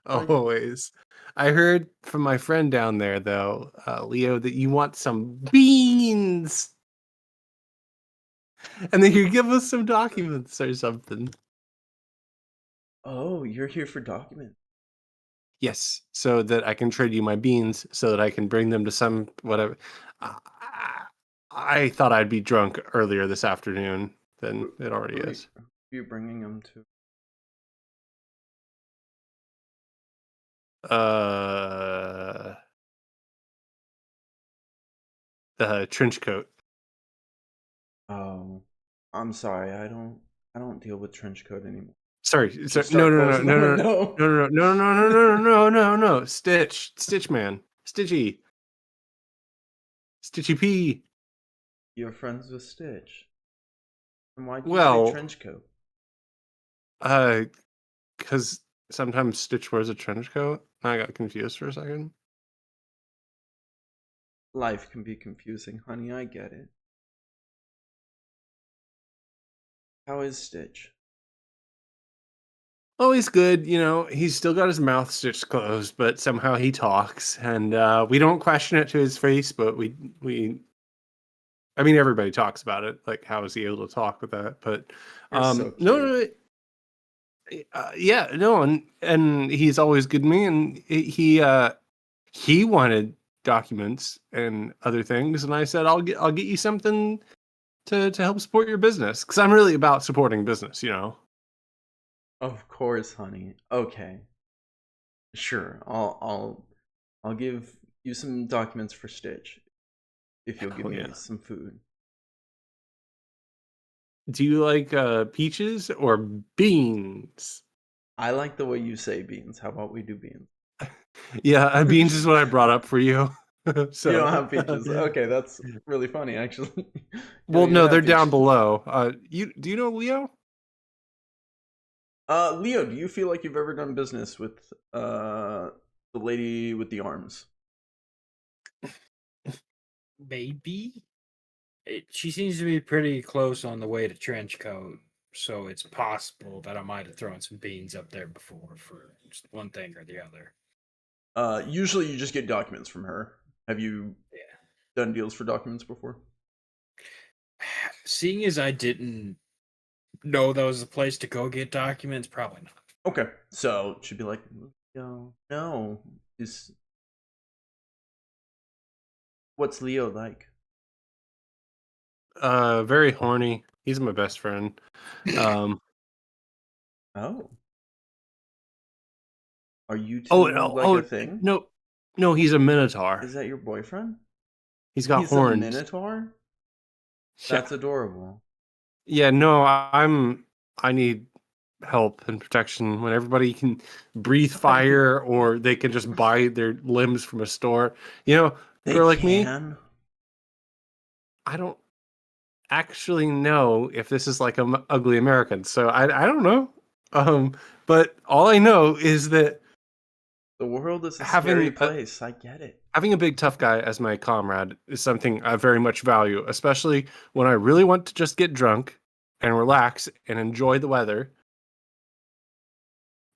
Always. I heard from my friend down there, though, Leo, that you want some beans, and then you give us some documents or something. Oh, you're here for documents. Yes, so that I can trade you my beans, so that I can bring them to some whatever. I, I thought I'd be drunk earlier this afternoon than it already Who is. are you bringing them to?" Uh, the trench coat. Oh, I'm sorry. I don't deal with trench coat anymore. Sorry, She no, start no, no, closing the no, no, window. no, no, no, no, no, no, no, no, no, Stitch man, Stitchy, Stitchy P. You're friends with Stitch. And why'd you say Well, trench coat? uh, because sometimes Stitch wears a trench coat. I got confused for a second. Life can be confusing, honey. I get it. How is Stitch? Oh, he's good. You know, he's still got his mouth stitched closed, but somehow he talks, and we don't question it to his face, but we. I mean, everybody talks about it. Like, how is he able to talk with that? But You're so no, cute. no, yeah, no, and he's always good to me, and he wanted documents and other things, and I said I'll get you something to help support your business, because I'm really about supporting business, you know. Of course, honey. Okay. Sure. I'll give you some documents for Stitch if you'll give Oh me yeah. some food. Do you like peaches or beans? I like the way you say beans. How about we do beans? Yeah, beans is what I brought up for you. You don't So, have peaches. Okay, that's really funny actually. You well, don't even no, they're have down peaches. below. You do you know Leo? Leo, do you feel like you've ever done business with the lady with the arms? Maybe. She seems to be pretty close on the way to trench coat, so it's possible that I might have thrown some beans up there before for just one thing or the other. Usually you just get documents from her. Have you Yeah. done deals for documents before? Seeing as I didn't know that was the place to go get documents, probably not. Okay, so she'd be like, no, is what's Leo like? Very horny. He's my best friend. Um, Oh, are you oh, two oh, like a oh, thing? no, no, he's a minotaur. Is that your boyfriend? He's got He's a horns. minotaur? Yeah, That's adorable. yeah. No, I need help and protection when everybody can breathe fire or they can just buy their limbs from a store. You know, They girl like me, can. I don't actually know if this is like ugly American, so I don't know. Um, but all I know is that The world is a scary having a, place. I get it. having a big tough guy as my comrade is something I very much value, especially when I really want to just get drunk and relax and enjoy the weather.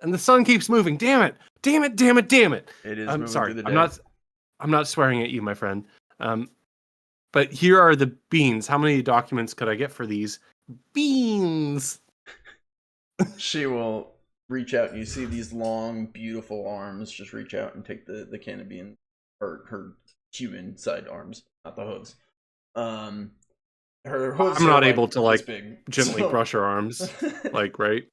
And the sun keeps moving. Damn it! Damn it! Damn it! Damn it! It is I'm moving sorry. through the I'm day. not. I'm not swearing at you, my friend. Um, but here are the beans. How many documents could I get for these beans? She will reach out and you see these long, beautiful arms just reach out and take the can of beans, or her human side arms, not the hooves. Um, her hooves I'm are not able like to this like big. gently So, brush her arms, like right.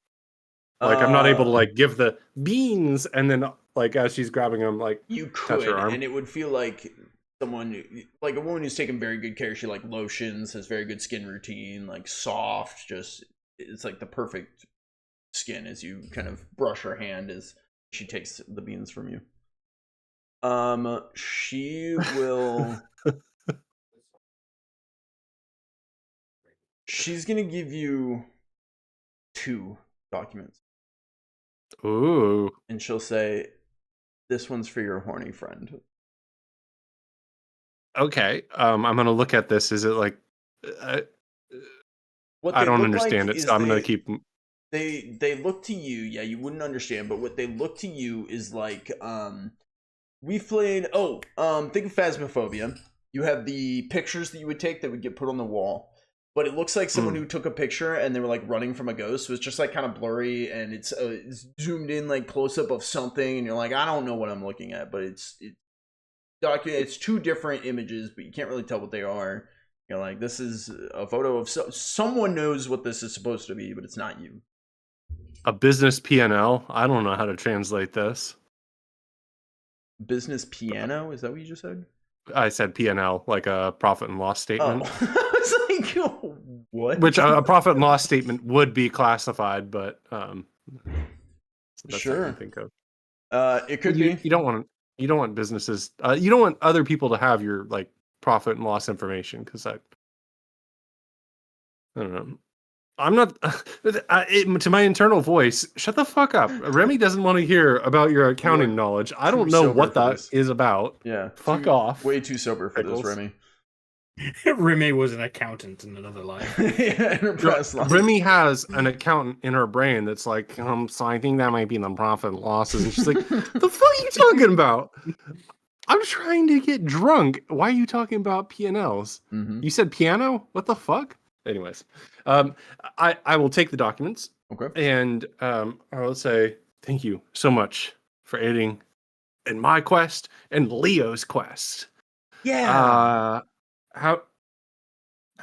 Like I'm not able to uh, like give the beans and then like as she's grabbing them like you touch her could, arm. and it would feel like someone, like a woman who's taken very good care. She like lotions, has very good skin routine, like soft. Just it's like the perfect skin as you kind of brush her hand as she takes the beans from you. She will. She's gonna give you 2 documents, Ooh. and she'll say, "This one's for your horny friend." Okay. I'm gonna look at this. Is it like uh, What I they don't look like understand it, so is I'm gonna keep. they look to you. Yeah, you wouldn't understand, but what they look to you is like we've played. Oh, think of Phasmophobia. You have the pictures that you would take that would get put on the wall, but it looks like someone Mm, who took a picture and they were like running from a ghost. So it's just like kind of blurry and it's zoomed in like close up of something, and you're like, I don't know what I'm looking at, but it's 2 different images, but you can't really tell what they are. You're like, this is a photo of someone knows what this is supposed to be, but it's not you. a business PNL. I don't know how to translate this. Business piano? Is that what you just said? I said PNL, like a profit and loss Oh, statement, I was like, what? which a profit and loss statement would be classified, but so that's all I can Sure. think of. It Well, could be. you don't want businesses. You don't want other people to have your like profit and loss information because I don't know. I'm not to my internal voice. Shut the fuck up. Remy doesn't want to hear about your You accounting are knowledge. I too don't know sober what for that this. is about. Yeah, Fuck off, way too sober for this, Pickles. Remy. Remy was an accountant in another life. Yeah, in her past life. Remy has an accountant in her brain that's like, so I think that might be the profit and losses. And she's like, the fuck are you talking about? I'm trying to get drunk. Why are you talking about P&Ls? Mhm. You said piano? What the fuck? Anyways, I will take the documents Okay. and I will say thank you so much for aiding in my quest and Leo's quest. Yeah. How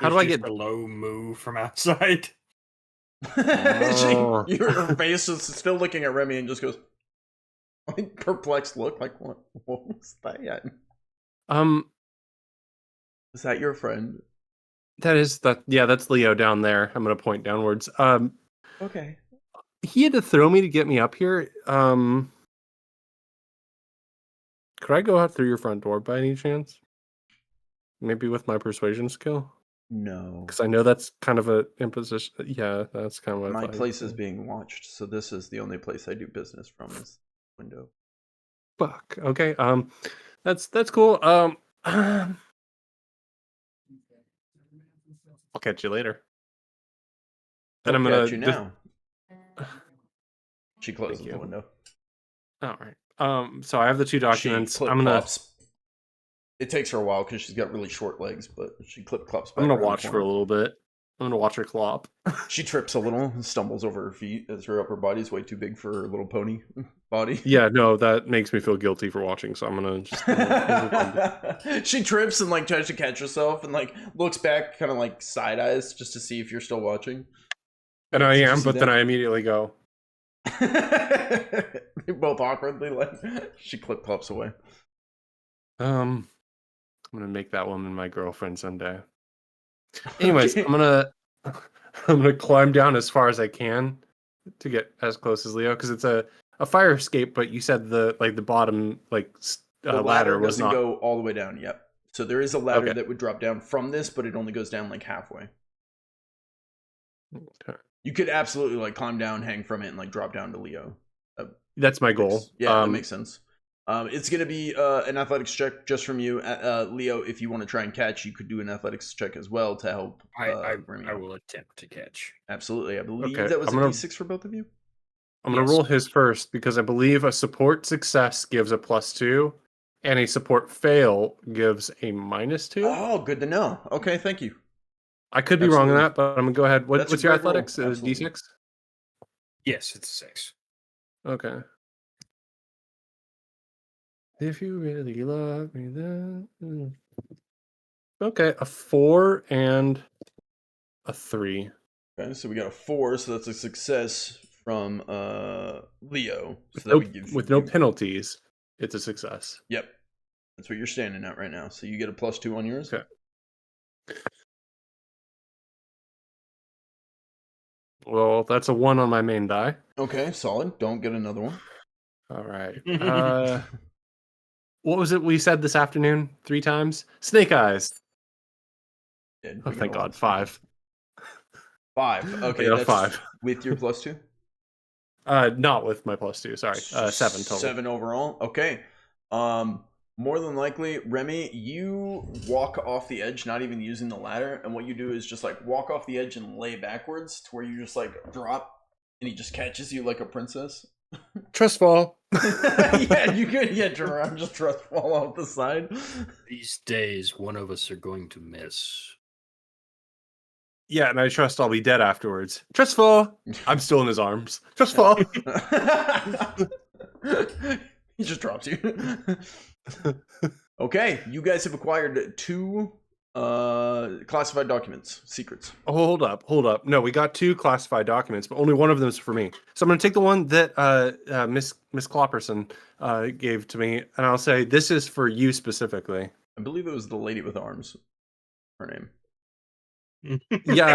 There's do I just get a low moo from outside? Oh. Her face is still looking at Remy and just goes, like, perplexed look, like, what was that? Is that your friend? That's Leo down there. I'm gonna point downwards. Okay. He had to throw me to get me up here. Could I go out through your front door by any chance? Maybe with my persuasion skill? No. Because I know that's kind of a imposition. Yeah, that's kind of what I My thought. place is being watched, so this is the only place I do business from is window. Fuck. Okay. That's cool. I'll catch you later. And I'm I'll gonna catch you now. She closes the window. All right. So I have the two documents. She clip-clops. It takes her a while because she's got really short legs, but she clip-clops back. I'm gonna watch for a little bit. I'm gonna watch her clop. She trips a little, stumbles over her feet as her upper body's way too big for her little pony body. Yeah, no, that makes me feel guilty for watching, so I'm gonna just She trips and like tries to catch herself and like looks back kind of like side eyes just to see if you're still watching. And I am, but then I immediately go. Both awkwardly, like she clip-clops away. I'm gonna make that woman my girlfriend someday. Anyways, I'm gonna climb down as far as I can to get as close as Leo, because it's a fire escape. But you said the bottom the ladder was doesn't not go all the way down. Yep. So there is a ladder that would drop down from this, but it only goes down like halfway. Okay. You could absolutely like climb down, hang from it, and like drop down to Leo. That's my goal. Yeah, that makes sense. It's gonna be an athletics check just from you, Leo. If you want to try and catch, you could do an athletics check as well to help. I will attempt to catch. Absolutely, I believe that was a D6 for both of you. I'm gonna roll his first because I believe a support success gives a +2, and a support fail gives a -2. Oh, good to know. Okay, thank you. I could be wrong on that, but I'm gonna go ahead. What's your athletics? Is D6? Yes, it's a 6. Okay. If you really love me, then okay, a 4 and a 3. Okay, so we got a 4, so that's a success from Leo. So with no penalties, it's a success. Yep, that's what you're standing at right now. So you get a +2 on yours. Okay. Well, that's a 1 on my main die. Okay, solid. Don't get another one. All right. What was it we said this afternoon 3 times? Snake eyes. Oh, thank God. 5. 5. Okay, that's 5 with your +2. Not with my +2. Sorry, 7 total. 7 overall. Okay. More than likely, Remy, you walk off the edge, not even using the ladder, and what you do is just like walk off the edge and lay backwards to where you just like drop, and he just catches you like a princess. Trust fall. Yeah, you could. Yeah, turn around, just trust fall off the side. These days, one of us are going to miss. Yeah, and I trust I'll be dead afterwards. Trust fall. I'm still in his arms. Trust fall. He just drops you. Okay, you guys have acquired 2 classified documents, secrets. Oh, hold up. No, we got 2 classified documents, but only one of them is for me. So I'm going to take the one that Miss Clopperson gave to me, and I'll say this is for you specifically. I believe it was the lady with arms. Her name. Yeah,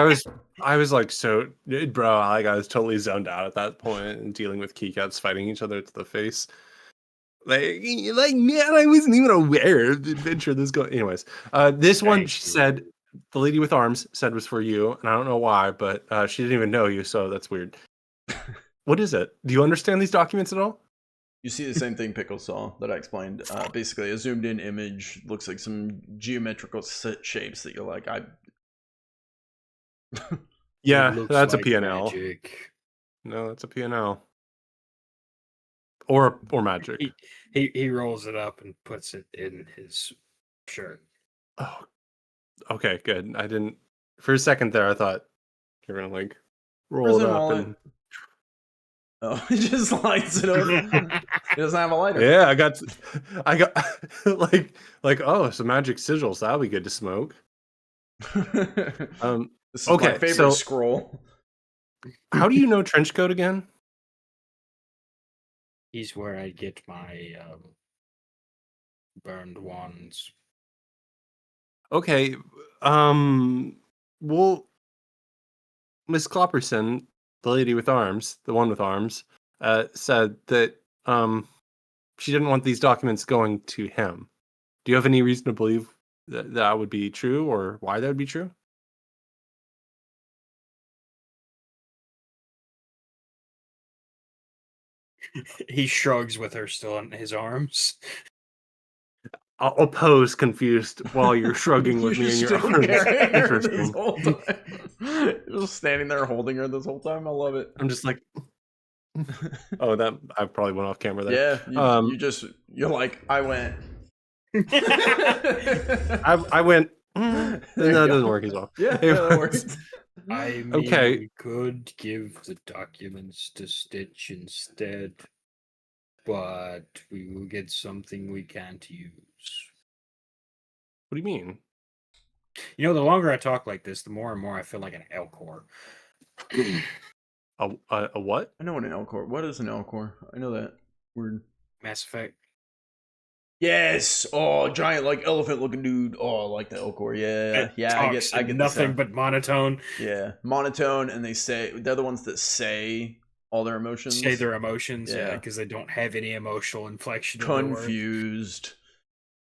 I was like, so, bro, like I was totally zoned out at that point and dealing with keycats fighting each other to the face. Like man, I wasn't even aware of the adventure this going. Anyways, this one she said the lady with arms said was for you, and I don't know why, but she didn't even know you, so that's weird. What is it? Do you understand these documents at all? You see the same thing Pickle saw that I explained. Basically, a zoomed in image looks like some geometrical shapes that you're like, Yeah, looks that's like a PNL. magic. No, that's a PNL. Or magic. He rolls it up and puts it in his shirt. Oh, okay, good. I didn't. For a second there, I thought you're gonna like roll it prison up wallet. and. Oh, he just lights it up. He doesn't have a lighter. Yeah, I got like oh, some magic sigils. That'll be good to smoke. This is Okay, my favorite so scroll. how do you know trench coat again? He's where I get my burned wands. Okay, well, Miss Clopperson, the lady with arms, the one with arms, said that she didn't want these documents going to him. Do you have any reason to believe that that would be true, or why that would be true? He shrugs with her still in his arms. I'll pose confused while you're shrugging with me in your arms. Carrying her this Interesting. whole time. Just standing there holding her this whole time. I love it. I'm just like, oh, that I probably went off camera there. Yeah, you're like, I went. I went. No, that doesn't work as well. Yeah, that works. I mean, Okay. we could give the documents to Stitch instead, but we will get something we can't use. What do you mean? You know, the longer I talk like this, the more and more I feel like an Elcor. A what? I know what an Elcor. What is an Elcor? I know that word. Mass Effect. Yes. Oh, giant like elephant looking dude. Oh, I like the Elcor. Yeah. I get nothing but monotone. Yeah, monotone, and they're the ones that say all their emotions. Say their emotions, Yeah. because they don't have any emotional inflection. In their words. Confused.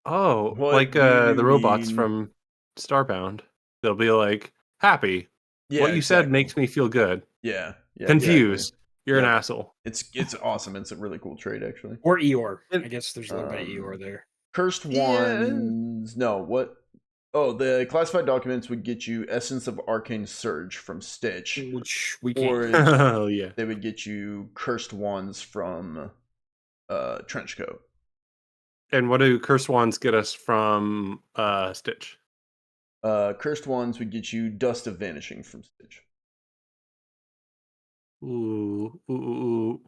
Oh, What like do the you robots mean? from Starbound. They'll be like, happy. Yeah, What you said exactly. makes me feel good. Yeah. Confused. Exactly. You're an Yep. asshole. It's awesome. It's a really cool trait, actually. Or Eeyore. I And- guess there's a little bit of Eeyore there. Cursed Yeah. Wands. No, what? Oh, the classified documents would get you Essence of Arcane Surge from Stitch. Which we Or can't. Oh yeah. they would get you Cursed Wands from Trenchcoat. And what do curse wands get us from Stitch? Cursed Wands would get you Dust of Vanishing from Stitch. Ooh.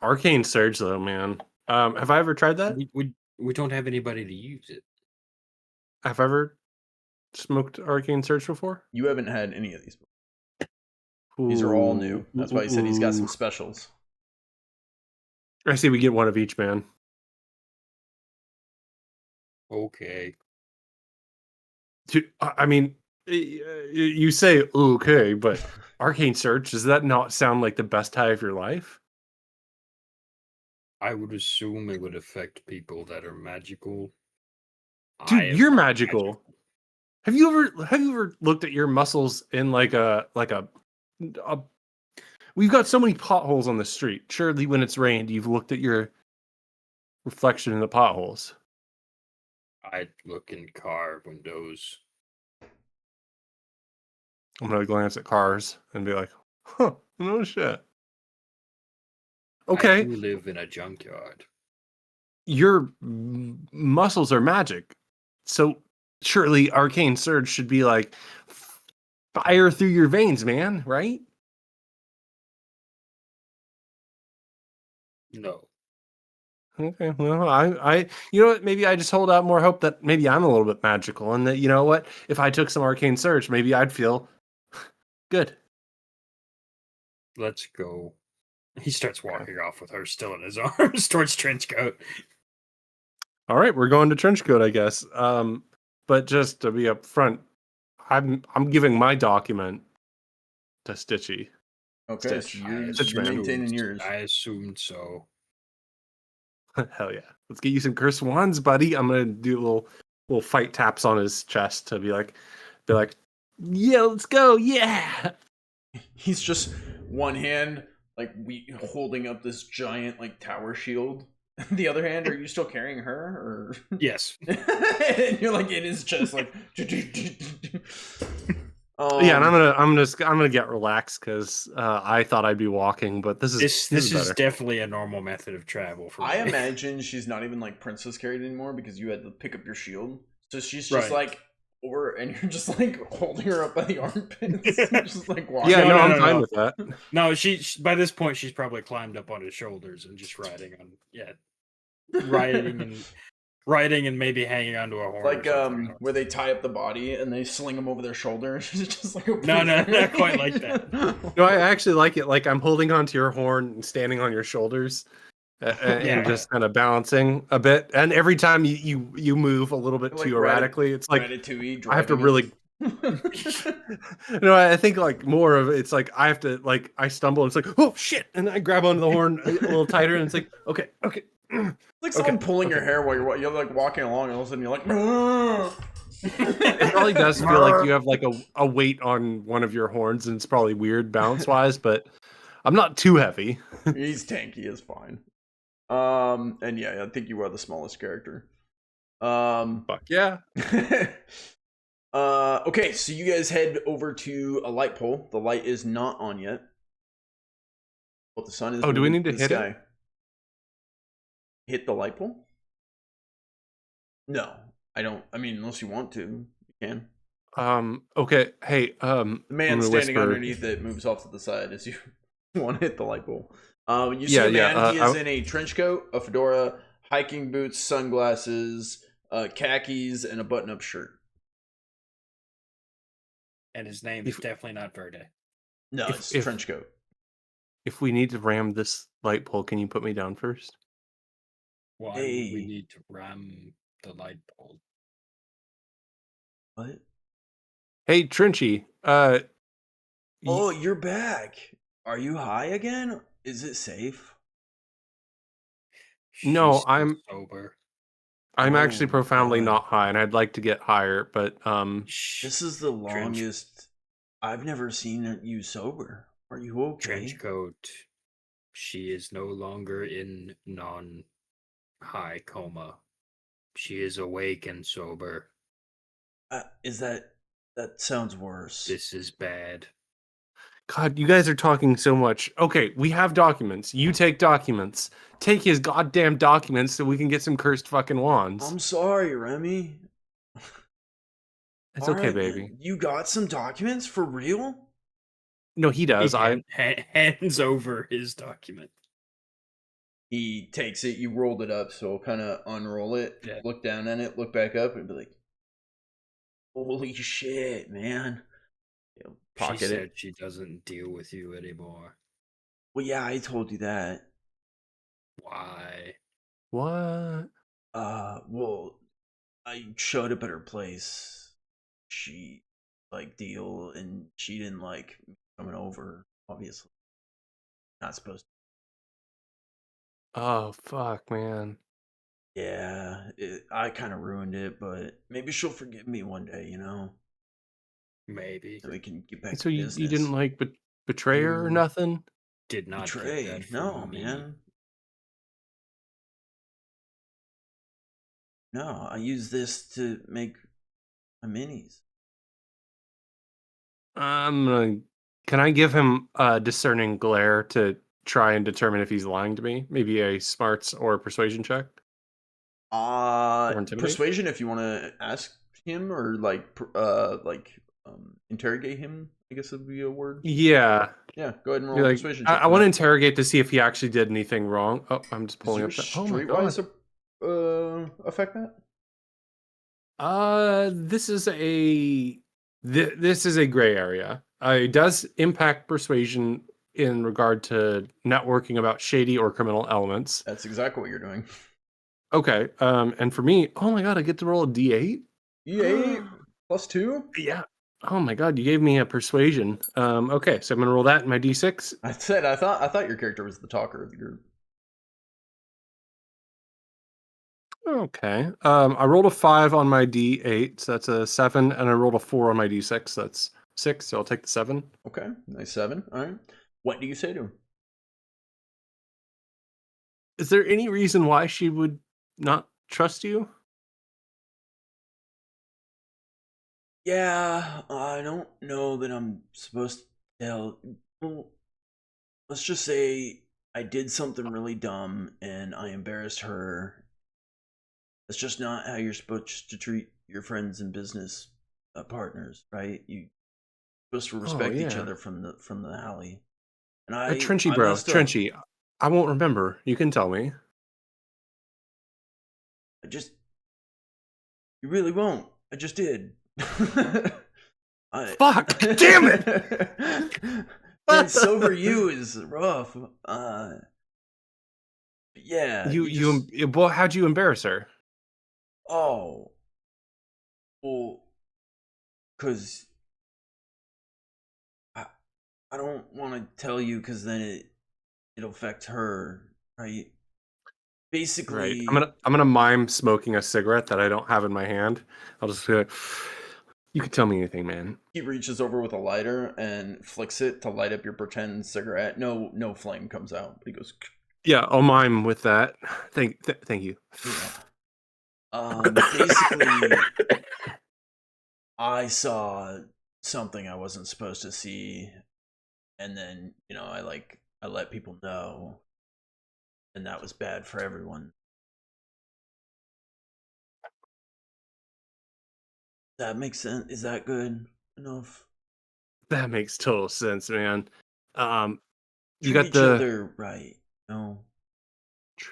Arcane Surge though, man. Have I ever tried that? We don't have anybody to use it. Have I ever smoked Arcane Surge before? You haven't had any of these. These are all new. That's why he said he's got some specials. I see we get one of each, man. Okay. Dude, I mean, you say okay, but Arcane Surge, does that not sound like the best high of your life? I would assume it would affect people that are magical. Dude, you're magical. Have you ever looked at your muscles in like a we've got so many potholes on the street. Surely when it's rained, you've looked at your reflection in the potholes. I'd look in car windows. I'm gonna glance at cars and be like, huh, no shit. Okay. I do live in a junkyard. Your muscles are magic. So surely Arcane Surge should be like fire through your veins, man, right? No. Okay, well, I, you know what? Maybe I just hold out more hope that maybe I'm a little bit magical, and that you know what? If I took some Arcane Surge, maybe I'd feel good. Let's go. He starts walking off with her still in his arms towards Trenchcoat. All right, we're going to Trenchcoat, I guess. But just to be upfront, I'm giving my document to Stitchy. Okay, Stitch. so you're Stitchman. maintaining yours. I assumed so. Hell yeah! Let's get you some curse wands, buddy. I'm gonna do little fight taps on his chest to be like, yeah, let's go, yeah. He's just one hand like holding up this giant like tower shield, The other hand, are you still carrying her, or? Yes. And you're like in his chest, like. Yeah, and I'm gonna get relaxed because I thought I'd be walking, but this This is is better. definitely a normal method of travel for me. I imagine she's not even like princess carried anymore because you had to pick up your shield, so she's just Right. like over, and you're just like holding her up by the armpits, just like walking. Yeah, No, I'm no, fine no. with that. No, she by this point she's probably climbed up on his shoulders and just riding and maybe hanging onto a horn. Like or something. where they tie up the body and they sling them over their shoulders. It's just like a No, not quite like that. No, I actually like it. Like I'm holding onto your horn and standing on your shoulders, and just kind of balancing a bit. And every time you move a little bit Like too erratically, it's like Ratatouille I have to driving really. No, I think like more of it's like I have to like I stumble and it's like oh shit, and I grab onto the horn a little tighter, and it's like okay. It's like someone pulling your hair while you're like walking along, and all of a sudden you're like. It probably does feel like you have like a weight on one of your horns, and it's probably weird balance wise, but I'm not too heavy. He's tanky, is fine. And yeah, I think you are the smallest character. Fuck yeah. Okay, so you guys head over to a light pole. The light is not on yet. But the sun is. Oh, do we moving need to the hit sky. it? Hit the light pole? No, I don't. I mean, unless you want to, you can. Okay. Hey, The man I'm gonna standing whisper. underneath it moves off to the side as you want to hit the light pole. You see Yeah, a man. yeah, He is in a trench coat, a fedora, hiking boots, sunglasses, khakis, and a button-up shirt. And his name is definitely not Verde. No, it's a trench coat. If we need to ram this light pole, can you put me down first? Why would we need to ram the light pole? What? Hey, Trinchy. Oh, you're back. Are you high again? Is it safe? No, She's I'm sober. I'm actually Oh, profoundly God. not high, and I'd like to get higher, but This is the longest I've never seen you sober. Are you okay? Trench coat. She is no longer in non-high coma. She is awake and sober. Is that sounds worse? This is bad. God, you guys are talking so much. Okay, we have documents. You take documents. Take his goddamn documents so we can get some cursed fucking wands. I'm sorry, Remy. It's All okay, right, baby. man. You got some documents for real? No, he does. He hands over his document. He takes it. You rolled it up, so kind of unroll it, look down at it, look back up, and be like, "Holy shit, man!" Pocket she said she doesn't deal with you anymore. Well, yeah, I told you that. Why? What? Well, I showed up at her place. She deal, and she didn't like coming over. Obviously, not supposed to. Oh fuck, man. Yeah, I kind of ruined it, but maybe she'll forgive me one day. You know. Maybe. So we can get back so to business. You didn't like betray her or nothing? Did not betray. Get that no, me. Man. No, I use this to make my minis. Can I give him a discerning glare to try and determine if he's lying to me? Maybe a smarts or persuasion check? Persuasion if you want to ask him or interrogate him, I guess would be a word. Yeah. Yeah, go ahead and roll a persuasion check. I want to interrogate to see if he actually did anything wrong. Oh, I'm just pulling up that. Oh my god. Affect that? This is a gray area. It does impact persuasion in regard to networking about shady or criminal elements. That's exactly what you're doing. Okay. And for me, oh my god, I get to roll a D8. D8 plus 2. Yeah. Oh my god, you gave me a persuasion. Okay, so I'm gonna roll that in my D6. I thought your character was the talker of the group. Okay. I rolled a 5 on my D8, so that's a 7, and I rolled a 4 on my D6, so that's 6, so I'll take the 7. Okay, nice 7. All right. What do you say to him? Is there any reason why she would not trust you? Yeah, I don't know that I'm supposed to tell. Well, let's just say I did something really dumb and I embarrassed her. That's just not how you're supposed to treat your friends and business partners, right? You're supposed to Oh respect each yeah, other from the alley. And Trenchy, I bro, messed up. Trenchy. I won't remember. You can tell me. I just You really won't. I just did. I Fuck! Damn it! Man, sober you is rough. Yeah, you just Well, how'd you embarrass her? oh well, cause I I don't want to tell you, cause then it'll affect her, right? Right. Basically, I'm gonna mime smoking a cigarette that I don't have in my hand. I'll just be like, you can tell me anything, man. he reaches over with a lighter and flicks it to light up your pretend cigarette. No flame comes out. He goes, Yeah, I'll mime with that. Thank you. yeah. Basically, I saw something I wasn't supposed to see, and then I let people know, and that was bad for everyone. That makes sense. Is that good enough? That makes total sense, man. Um, you Treat got each the other right. No. tr-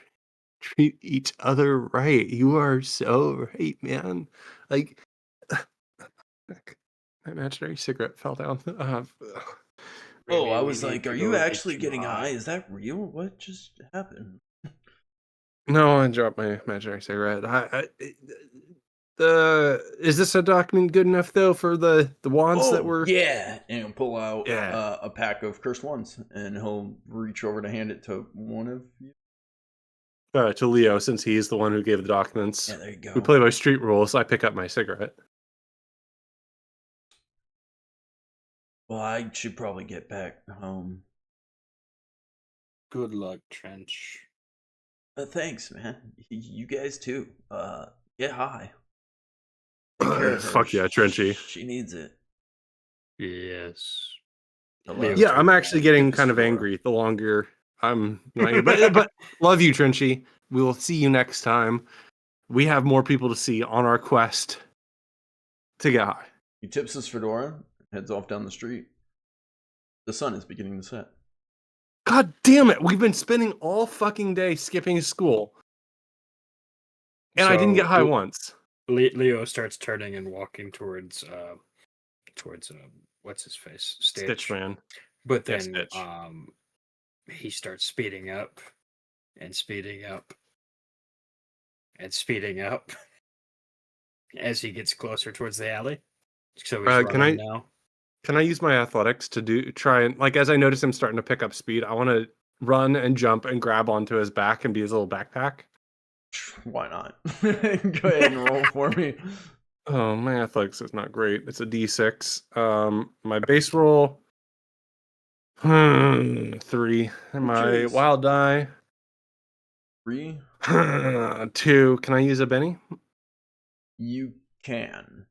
treat each other right. You are so right, man. Like, fuck. My imaginary cigarette fell down. Oh, Maybe I we was need like, are to you go get actually you getting high? high. Is that real? What just happened? No, I dropped my imaginary cigarette. Is this a document good enough though for the wands that Oh were? yeah, and he'll pull out Yeah, a pack of cursed ones, and he'll reach over to hand it to one of you. to Leo since he's the one who gave the documents. Yeah, there you We go. play by street rules. I pick up my cigarette. Well, I should probably get back home. Good luck, Trench. Thanks, man. You guys too. Get high. Take care of her. Fuck yeah, Trenchy. She needs it. Yes. Hello. Leo Yeah, I'm turns actually around. getting Hit this kind of fedora. angry the longer I'm not here. But love you, Trenchy. We will see you next time. We have more people to see on our quest to get high. He tips his fedora, heads off down the street. The sun is beginning to set. God damn it! We've been spending all fucking day skipping school, and I didn't get So high once. Leo starts turning and walking towards what's his face, Stitch Stitch. man. But Yeah, then Stitch. he starts speeding up and speeding up and speeding up as he gets closer towards the alley. So he's Can running I now. can I use my athletics to try and like as I notice him starting to pick up speed, I want to run and jump and grab onto his back and be his little backpack. Why not? Go ahead and roll for me. Oh, my athletics is not great. It's a D6. My base roll 3, and my Jeez. wild die 3. 2. Can I use a Benny? You can.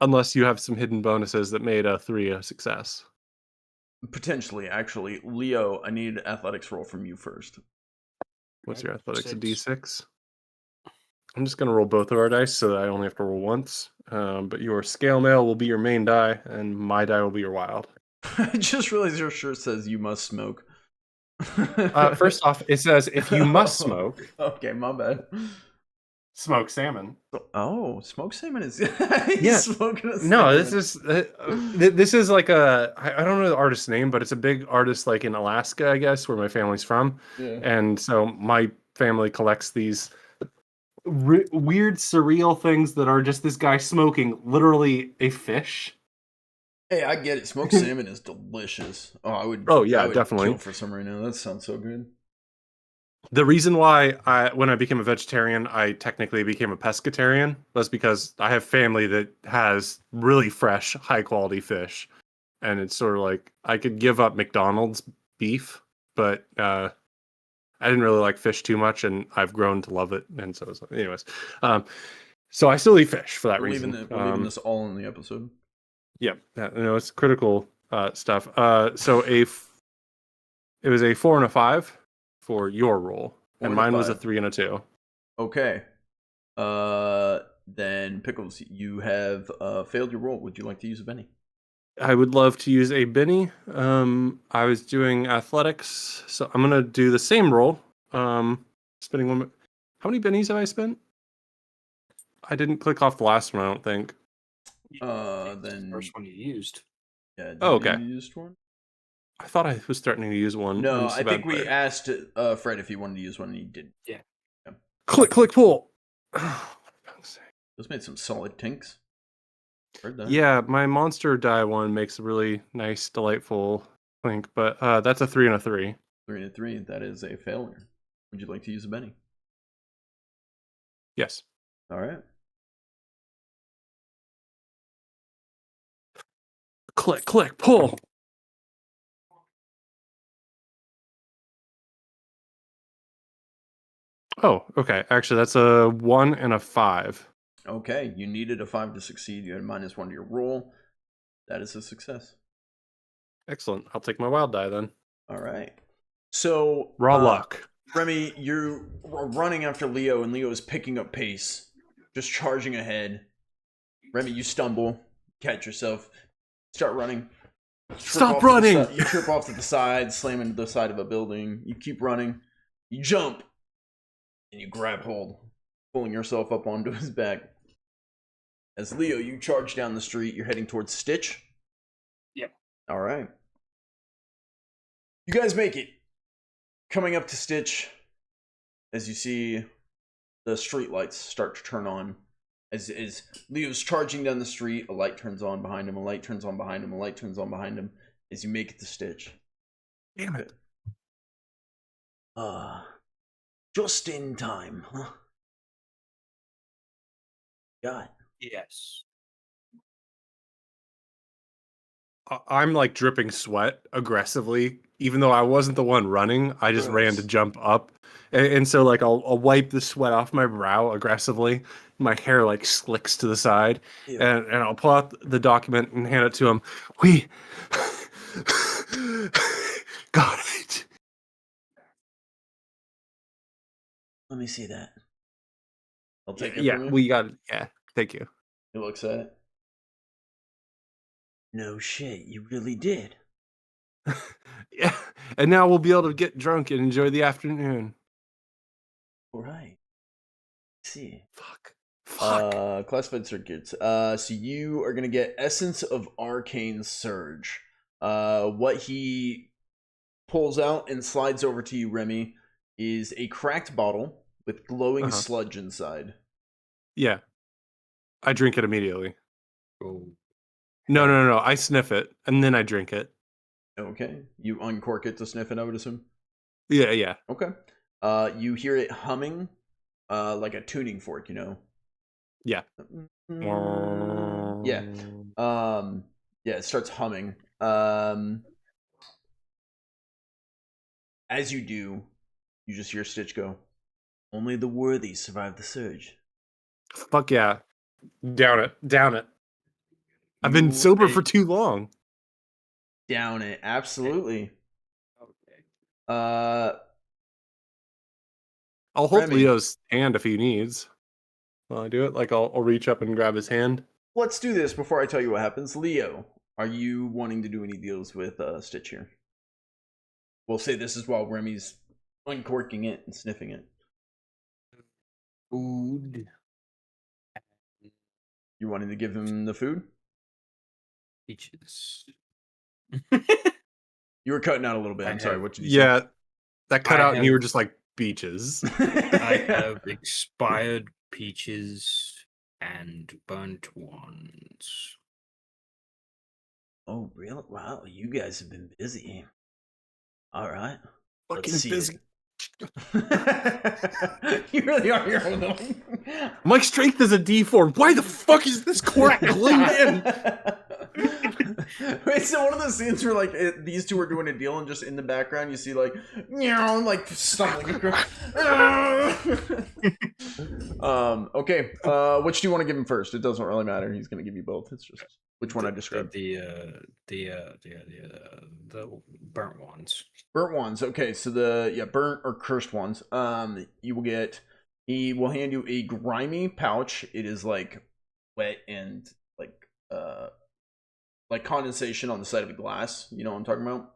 Unless you have some hidden bonuses that made a 3 a success. Potentially, actually. Leo, I need athletics roll from you first. What's your athletics? 6. A D6? I'm just going to roll both of our dice so that I only have to roll once. But your scale mail will be your main die, and my die will be your wild. I just realized your shirt says you must smoke. First off, it says if you must smoke, Okay, my bad. smoke salmon. Oh, smoked salmon is. Yeah. He's smoking a No, salmon. this is like I don't know the artist's name, but it's a big artist like in Alaska, I guess, where my family's from. Yeah. And so my family collects these weird, surreal things that are just this guy smoking literally a fish. Hey, I get it. Smoked salmon is delicious. Oh, Oh yeah, I would definitely. kill for some right now. That sounds so good. The reason why when I became a vegetarian, I technically became a pescatarian was because I have family that has really fresh, high quality fish. And it's sort of like I could give up McDonald's beef, but I didn't really like fish too much, and I've grown to love it. And so, anyways, so I still eat fish for that We're reason. leaving, we're leaving this all in the episode. Yeah, it's critical stuff. So it was a 4 and a 5 for your roll, and mine was a 3 and a 2. Okay. Then Pickles, you have failed your roll. Would you like to use a Benny? I would love to use a Benny. I was doing athletics, so I'm gonna do the same roll. Spending one. How many bennies have I spent? I didn't click off the last one, I don't think. Then the first one you used. Yeah. Oh, okay. You used one? I thought I was thirning to use one. No, I think we asked Fred if he wanted to use one, and he didn't. Yeah. Click, pull. Those made some solid tinks. Heard that. Yeah, my monster die one makes a really nice, delightful clink, but that's a 3 and a 3. 3 and a 3. That is a failure. Would you like to use a Benny? Yes. All right. Click, pull. Oh, okay. Actually, that's a 1 and a 5. Okay, you needed a 5 to succeed. You had -1 to your roll. That is a success. Excellent. I'll take my wild die then. All right. So Raw luck. Remy, you're running after Leo, and Leo is picking up pace, just charging ahead. Remy, you stumble, catch yourself, start running. Stop running! You trip off to the side, slam into the side of a building. You keep running. You jump, and you grab hold, pulling yourself up onto his back. As Leo, you charge down the street. You're heading towards Stitch. Yep. All right. You guys make it. Coming up to Stitch, as you see the street lights start to turn on. As Leo's charging down the street, a light turns on behind him, a light turns on behind him, a light turns on behind him, as you make it to Stitch. Damn it. Just in time, huh? Got it. Yes. I'm like dripping sweat aggressively, even though I wasn't the one running. I just ran to jump up, and so like I'll wipe the sweat off my brow aggressively. My hair like slicks to the side, and I'll pull out the document and hand it to him. We got it. Let me see that. I'll take it Yeah, from you. we got it. Yeah, thank you. He looks at it. No shit, you really did. Yeah, and now we'll be able to get drunk and enjoy the afternoon. All right. See. Fuck. Classified circuits. So you are gonna get Essence of Arcane Surge. What he pulls out and slides over to you, Remy, is a cracked bottle with glowing sludge inside. Yeah. I drink it immediately. Oh. No. I sniff it and then I drink it. Okay. You uncork it to sniff it, I would assume. Yeah. Okay. You hear it humming, like a tuning fork, you know. Yeah. Yeah. Yeah, it starts humming. As you do, you just hear Stitch go, "Only the worthy survive the surge." Fuck yeah. Down it. I've been sober for too long. Down it, absolutely. Okay. I'll hold Leo's hand if he needs. While I do it, like I'll reach up and grab his hand. Let's do this before I tell you what happens. Leo, are you wanting to do any deals with Stitch here? We'll say this is while Remy's uncorking it and sniffing it. Food. You wanting to give him the food? Peaches. You were cutting out a little bit. I'm sorry. What did you say? Yeah, that cut out and you were just like beaches. I have expired peaches and burnt ones. Oh, really? Wow, you guys have been busy. All right. Fucking Let's see busy. it. You really are your own. My strength is a D4. Why the fuck is this cork glued in? Wait, so one of those scenes where like these two are doing a deal, and just in the background you see like stumbling across. Okay. Which do you want to give him first? It doesn't really matter. He's going to give you both. It's just which one I described. The burnt ones. Burnt ones. Okay, so the burnt or cursed ones. You will get. He will hand you a grimy pouch. It is like wet and like condensation on the side of a glass. You know what I'm talking about?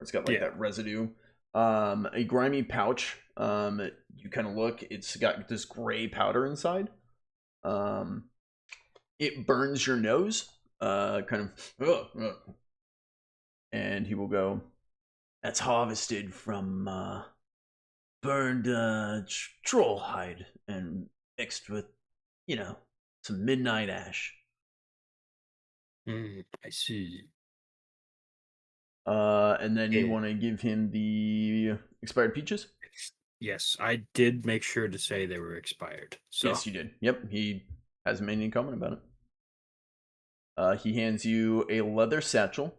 It's got like that residue. A grimy pouch. You kind of look. It's got this gray powder inside. It burns your nose. Kind of. And he will go. That's harvested from burned troll hide and mixed with, some midnight ash. I see. And then you want to give him the expired peaches? Yes, I did make sure to say they were expired. So. Yes, you did. Yep, he hasn't made any comment about it. He hands you a leather satchel,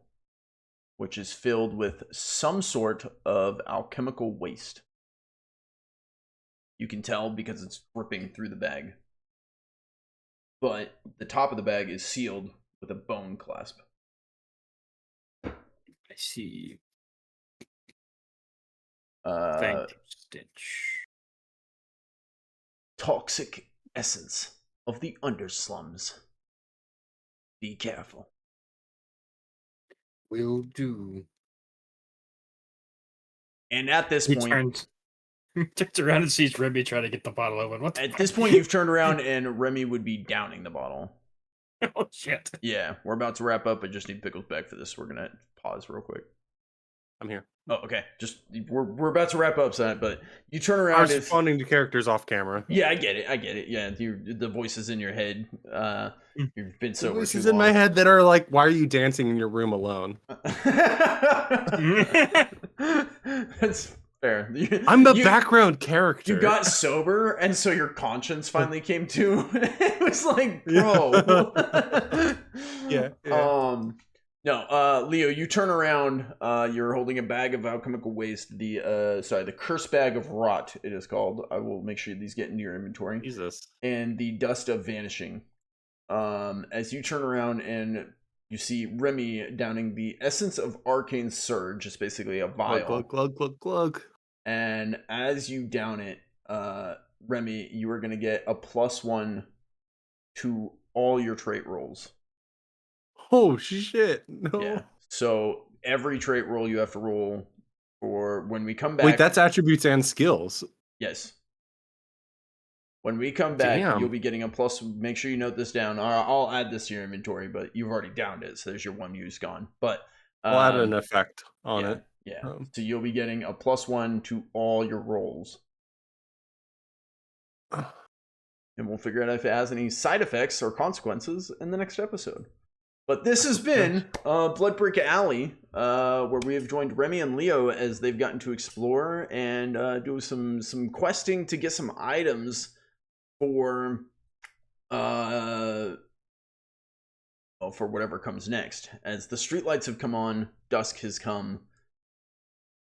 which is filled with some sort of alchemical waste. You can tell because it's dripping through the bag. But the top of the bag is sealed with a bone clasp. I see. Thank you, Stitch. Toxic essence of the underslums. Be careful. Will do. And at this point, turns around and sees Remy trying to get the bottle open. At this point, you've turned around and Remy would be downing the bottle. Oh shit! Yeah, we're about to wrap up. I just need Pickles back for this. We're gonna pause real quick. I'm here. Oh, okay. Just we're about to wrap up, son. But you turn around. I was responding to characters off camera. Yeah, I get it. Yeah, the voices in your head. You've been sober. The voices in my head that are like, "Why are you dancing in your room alone?" That's fair. I'm the background character. You got sober, and so your conscience finally came to. It was like, bro. Yeah. No, Leo, you turn around. You're holding a bag of alchemical waste. The curse bag of rot. It is called. I will make sure these get into your inventory. Jesus. And the dust of vanishing. As you turn around and you see Remy downing the essence of arcane surge. It's basically a vial. Glug, glug, glug, glug. And as you down it, Remy, you are going to get a +1 to all your trait rolls. Oh, shit. No. Yeah. So every trait roll you have to roll for when we come back. Wait, that's attributes and skills. Yes. When we come back, you'll be getting a plus. Make sure you note this down. I'll add this to your inventory, but you've already downed it, so there's your one use gone. But I'll add an effect on it. Yeah. So you'll be getting a +1 to all your rolls. And we'll figure out if it has any side effects or consequences in the next episode. But this has been Bloodbrick Alley, where we have joined Remy and Leo as they've gotten to explore and do some questing to get some items for whatever comes next. As the streetlights have come on, dusk has come,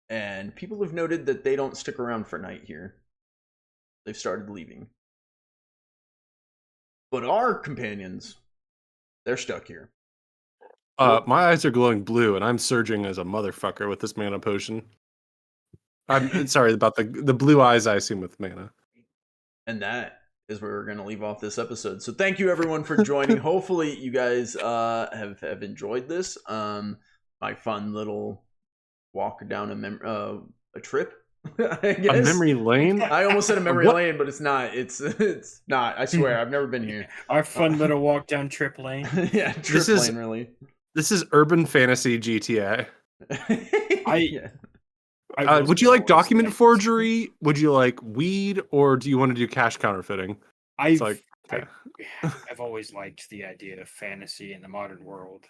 and people have noted that they don't stick around for night here. They've started leaving. But our companions, they're stuck here. My eyes are glowing blue, and I'm surging as a motherfucker with this mana potion. I'm sorry about the blue eyes, I assume, with mana. And that is where we're going to leave off this episode. So thank you, everyone, for joining. Hopefully, you guys have enjoyed this. My fun little walk down a trip, I guess. A memory lane? I almost said a memory lane, but it's not. It's not. I swear, I've never been here. Our fun little walk down trip lane. Yeah, trip lane, really. This is urban fantasy GTA. Would you like document forgery? Would you like weed, or do you want to do cash counterfeiting? I've always liked the idea of fantasy in the modern world.